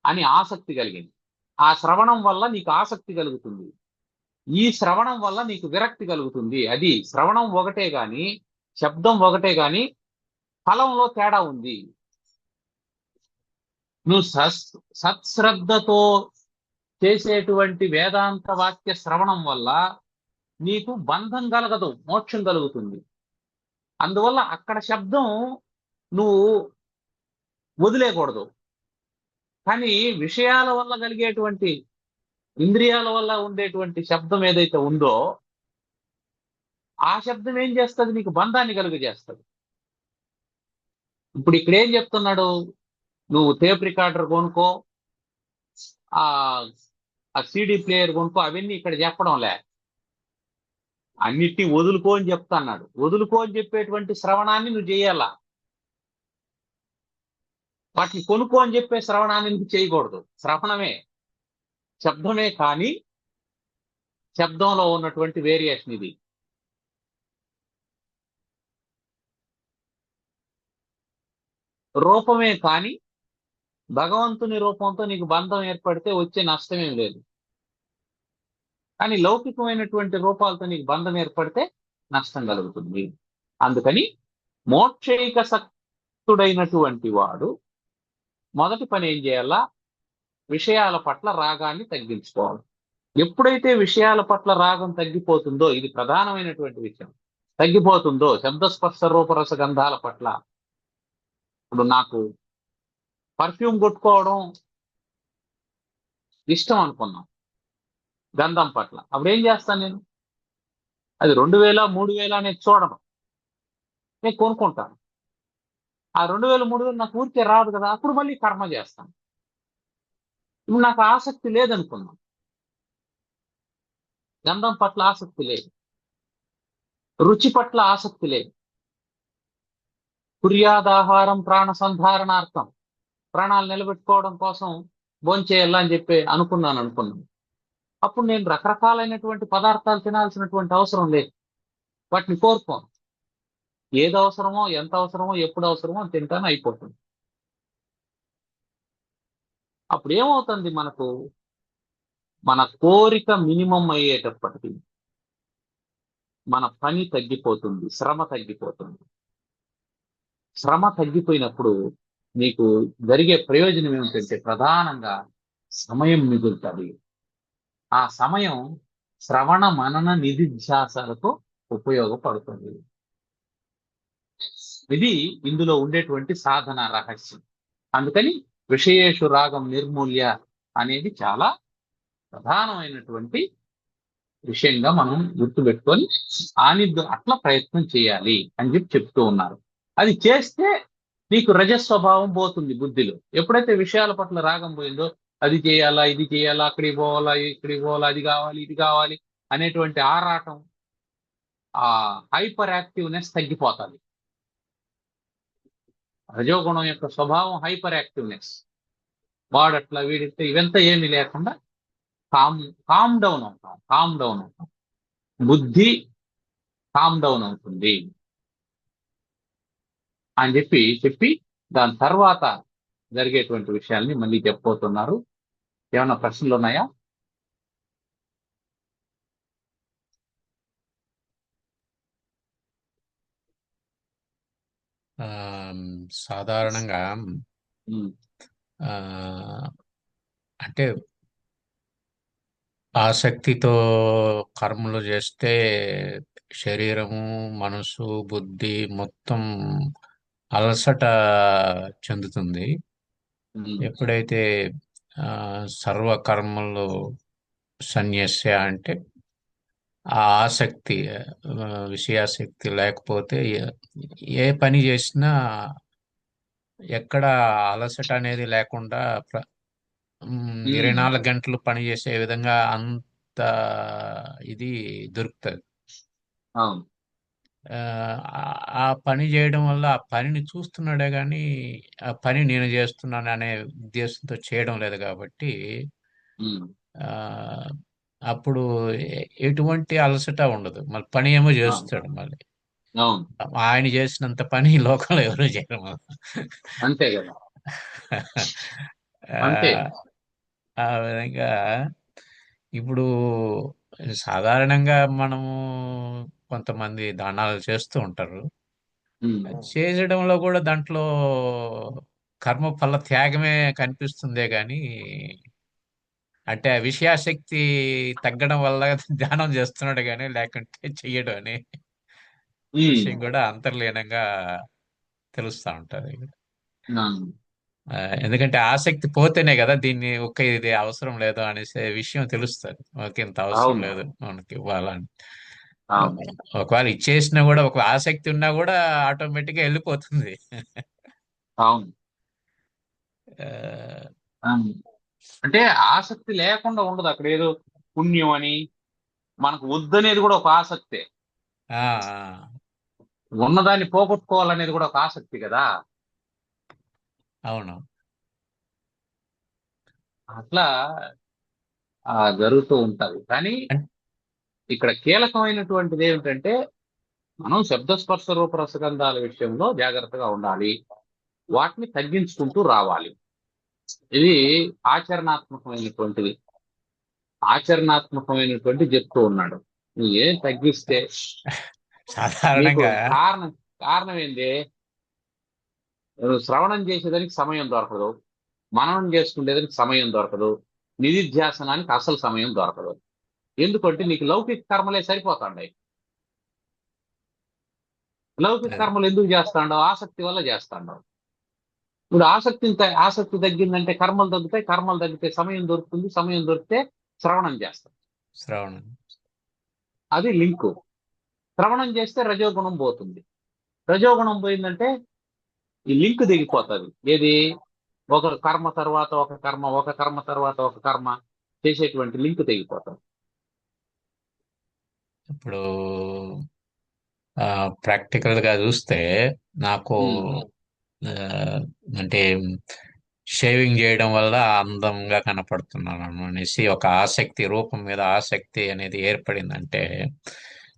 అని ఆసక్తి కలిగింది. ఆ శ్రవణం వల్ల నీకు ఆసక్తి కలుగుతుంది, ఈ శ్రవణం వల్ల నీకు విరక్తి కలుగుతుంది. అది శ్రవణం ఒకటే గాని, శబ్దం ఒకటే గాని ఫలంలో తేడా ఉంది. నువ్వు సత్శ్రద్ధతో చేసేటువంటి వేదాంత వాక్య శ్రవణం వల్ల నీకు బంధం కలగదు, మోక్షం కలుగుతుంది. అందువల్ల అక్కడ శబ్దం నువ్వు వదిలేయకూడదు. కానీ విషయాల వల్ల కలిగేటువంటి, ఇంద్రియాల వల్ల ఉండేటువంటి శబ్దం ఏదైతే ఉందో ఆ శబ్దం ఏం చేస్తుంది? నీకు బంధాన్ని కలుగజేస్తుంది. ఇప్పుడు ఇక్కడ ఏం చెప్తున్నాడు? నువ్వు టేప్ రికార్డర్ కొనుక్కో, ఆ సిడి ప్లేయర్ కొనుక్కో, అవన్నీ ఇక్కడ చెప్పడం లే. అన్నిటినీ వదులుకో అని చెప్తున్నాడు. వదులుకో అని చెప్పేటువంటి శ్రవణాన్ని నువ్వు చేయాలా. వాటిని కొనుక్కో అని చెప్పే శ్రవణాన్ని నువ్వు చేయకూడదు. శ్రవణమే, శబ్దమే, కానీ శబ్దంలో ఉన్నటువంటి వేరియేషన్ ఇది. రూపమే కానీ భగవంతుని రూపంతో నీకు బంధం ఏర్పడితే వచ్చే నష్టమేం లేదు. కానీ లౌకికమైనటువంటి రూపాలతో నీకు బంధం ఏర్పడితే నష్టం కలుగుతుంది. అందుకని మోక్షైక సక్తుడైనటువంటి వాడు మొదటి పని ఏం చేయాలా? విషయాల పట్ల రాగాన్ని తగ్గించుకోవాలి. ఎప్పుడైతే విషయాల పట్ల రాగం తగ్గిపోతుందో, ఇది ప్రధానమైనటువంటి విషయం, తగ్గిపోతుందో శబ్దస్పర్శ రూపరస గంధాల పట్ల, ఇప్పుడు నాకు పర్ఫ్యూమ్ కొట్టుకోవడం ఇష్టం అనుకున్నాం గంధం పట్ల, అప్పుడు ఏం చేస్తాను నేను? అది 2000 3000 అనేది చూడను, నేను కొనుక్కుంటాను. ఆ 2000 3000 నాకు ఊరికే రాదు కదా, అప్పుడు మళ్ళీ కర్మ చేస్తాను. ఇప్పుడు నాకు ఆసక్తి లేదనుకున్నాం, గంధం పట్ల ఆసక్తి లేదు, రుచి పట్ల ఆసక్తి లేదు. కుర్యాదాహారం ప్రాణ సంధారణార్థం, ప్రాణాలు నిలబెట్టుకోవడం కోసం భోంచేయాలా అని చెప్పి అనుకున్నాను. అప్పుడు నేను రకరకాలైనటువంటి పదార్థాలు తినాల్సినటువంటి అవసరం లేదు, వాటిని కోరుకోను. ఏది అవసరమో, ఎంత అవసరమో, ఎప్పుడు అవసరమో తింటాను, అయిపోతుంది. అప్పుడు ఏమవుతుంది? మనకు మన కోరిక మినిమం అయ్యేటప్పటికి మన పని తగ్గిపోతుంది, శ్రమ తగ్గిపోతుంది. శ్రమ తగ్గిపోయినప్పుడు నీకు జరిగే ప్రయోజనం ఏమిటంటే ప్రధానంగా సమయం మిగులుతుంది. ఆ సమయం శ్రవణ మనన నిధిధ్యాసాలకు ఉపయోగపడుతుంది. ఇది ఇందులో ఉండేటువంటి సాధన రహస్యం. అందుకని విషయేషు రాగం నిర్మూల్య అనేది చాలా ప్రధానమైనటువంటి విషయంగా మనం గుర్తుపెట్టుకొని అట్లా ప్రయత్నం చేయాలి అని చెప్పి చెప్తూ ఉన్నారు. అది చేస్తే నీకు రజస్వభావం పోతుంది బుద్ధిలో. ఎప్పుడైతే విషయాల పట్ల రాగం పోయిందో, అది చేయాలా, ఇది చేయాలా, అక్కడికి పోవాలా, ఇక్కడికి పోవాలా, అది కావాలి, ఇది కావాలి అనేటువంటి ఆరాటం, ఆ హైపర్ యాక్టివ్నెస్ తగ్గిపోతుంది. రజోగుణం యొక్క స్వభావం హైపర్ యాక్టివ్నెస్. వాడట్లా వీడిట్లా ఇవంతా ఏమీ లేకుండా కామ్ డౌన్ అవుతాం. బుద్ధి కామ్ డౌన్ అవుతుంది అని చెప్పి దాని తర్వాత జరిగేటువంటి విషయాల్ని మళ్ళీ చెప్పబోతున్నారు. ఏమైనా ప్రశ్నలు ఉన్నాయా? సాధారణంగా ఉమ్, ఆ, అంటే ఆసక్తితో కర్మలు చేస్తే శరీరము, మనసు, బుద్ధి మొత్తం అలసట చెందుతుంది. ఉమ్, ఎప్పుడైతే సర్వ కర్మలు సన్యస్య అంటే ఆ ఆసక్తి, విషయాసక్తి లేకపోతే ఏ పని చేసినా ఎక్కడ అలసట అనేది లేకుండా 24 గంటలు పని చేసే విధంగా అంత ఇది దొరుకుతుంది. అవును. ఆ పని చేయడం వల్ల ఆ పనిని చూస్తున్నాడే కానీ ఆ పని నేను చేస్తున్నాను అనే ఉద్దేశంతో చేయడం లేదు కాబట్టి ఉమ్, ఆ, అప్పుడు ఎటువంటి అలసట ఉండదు. మళ్ళీ పని ఏమో అవును. చేస్తాడు. మళ్ళీ అవును, ఆయన చేసినంత పని ఈ లోకంలో ఎవరు చేయరు మళ్ళీ. అంతే కదా, ఆ, అంతే. ఆ విధంగా ఇప్పుడు సాధారణంగా మనము కొంతమంది దానాలు చేస్తూ ఉంటారు. ఉమ్, చేసడంలో కూడా దాంట్లో కర్మఫల త్యాగమే కనిపిస్తుందే గాని, అంటే ఆ విషయాశక్తి తగ్గడం వల్ల ధ్యానం చేస్తున్నాడు కానీ లేకుంటే చెయ్యడు అనే ఉమ్, విషయం కూడా అంతర్లీనంగా తెలుస్తా ఉంటది. అవును, ఎందుకంటే ఆసక్తి పోతేనే కదా దీన్ని ఒక్క ఇది అవసరం లేదు అనేసే విషయం తెలుస్తుంది. ఓకే, ఇంత అవసరం అవును, లేదు మనకి ఇవ్వాలని. అవును, ఒకవేళ ఇచ్చేసినా కూడా ఒక ఆసక్తి ఉన్నా కూడా ఆటోమేటిక్ గా వెళ్ళిపోతుంది. అవును, ఆ, అవును. అంటే ఆసక్తి లేకుండా ఉండదు. అక్కడ ఏదో పుణ్యం అని మనకు వద్దనేది కూడా ఒక ఆసక్తే. ఆ, ఆ, ఉన్నదాన్ని పోగొట్టుకోవాలనేది కూడా ఒక ఆసక్తి కదా. అవును. అట్లా జరుగుతూ ఉంటది. కానీ అం- ఇక్కడ కీలకమైనటువంటిది ఏమిటంటే మనం శబ్దస్పర్శ రూప రసగంధాల విషయంలో జాగ్రత్తగా ఉండాలి, వాటిని తగ్గించుకుంటూ రావాలి. ఇది ఆచరణాత్మకమైనటువంటిది. చెప్తూ ఉన్నాడు. నువ్వు ఏం తగ్గిస్తే నీకు సాధారణంగా కారణం కారణం ఏంది? నువ్వు శ్రవణం చేసేదానికి సమయం దొరకదు, మననం చేసుకునేదానికి సమయం దొరకదు, నిధిధ్యాసనానికి అసలు సమయం దొరకదు. ఎందుకంటే నీకు లౌకిక కర్మలే సరిపోతాండాయి. లౌకిక అదే కర్మలు ఎందుకు చేస్తాండవు? ఆసక్తి వల్ల చేస్తాండవు. ఇప్పుడు ఆసక్తి తగ్గిందంటే కర్మలు తగ్గుతాయి, కర్మలు తగ్గితే సమయం దొరుకుతుంది, సమయం దొరికితే శ్రవణం చేస్తాం. శ్రవణం. అది లింకు. శ్రవణం చేస్తే రజోగుణం పోతుంది. రజోగుణం పోయిందంటే ఈ లింక్ దిగిపోతుంది. ఏది? ఒక కర్మ తర్వాత ఒక కర్మ, ఒక కర్మ తర్వాత ఒక కర్మ చేసేటువంటి లింక్ తెగిపోతుంది. ఇప్పుడు ప్రాక్టికల్ గా చూస్తే నాకు ఉమ్, ఆ, అంటే షేవింగ్ చేయడం వల్ల అందంగా కనపడుతున్నాను అనేసి ఒక ఆసక్తి, రూపం మీద ఆసక్తి అనేది ఏర్పడిందంటే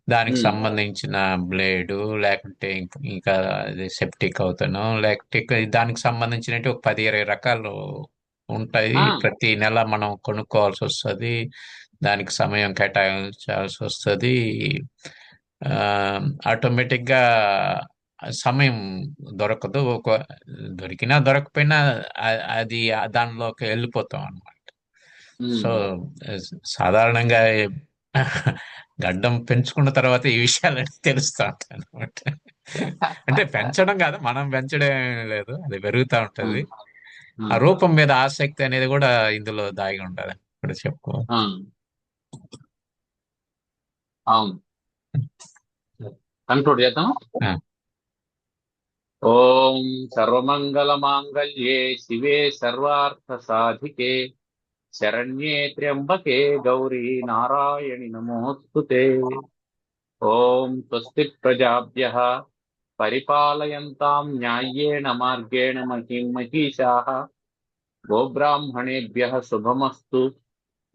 దానికి ఉమ్, సంబంధించిన బ్లేడు, లేకుంటే ఇంకా అది సెప్టిక్ అవుతాను, లేకపోతే దానికి సంబంధించినట్టు ఒక 10-20 రకాలు ఉంటాయి. ఆ, ప్రతి నెల మనం కొనుక్కోవాల్సి వస్తుంది, దానికి సమయం కేటాయించాల్సి వస్తుంది. ఆటోమేటిక్ గా సమయం దొరకదు. దొరికినా దొరకపోయినా అది దానిలోకి వెళ్ళిపోతాం అన్నమాట. సో ఉమ్. సాధారణంగా గడ్డం పెంచుకున్న తర్వాత ఈ విషయాలన్నీ తెలుస్తూ ఉంటాయి అనమాట. అంటే పెంచడం కాదు, మనం పెంచడం లేదు, అది పెరుగుతూ ఉంటది. ఉమ్, ఆ ఉమ్, రూపం మీద ఆసక్తి అనేది కూడా ఇందులో దాగి ఉంటది ఇప్పుడు చెప్పుకోవచ్చు. ఉమ్. అవును. కంక్లూడ్ చేద్దాం. ఆ, ఓం సర్వమంగళ మాంగళ్యే శివే సర్వార్థ సాధికే శరణ్యే త్ర్యంబకే గౌరీ నారాయణి నమోస్తుతే. ఓం స్వస్తి ప్రజాభ్యః పరిపాలయంతాం న్యాయేన మార్గేణ మహిం మహిషాః గోబ్రాహ్మణేభ్యः శుభమస్తు.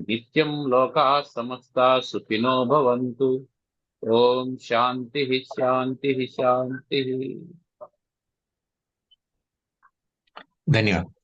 నిత్యం లోకాः సమస్తాः సుఖినో భవంతు. ఓం శాంతి శాంతి శాంతి. ధన్యవాదాలు.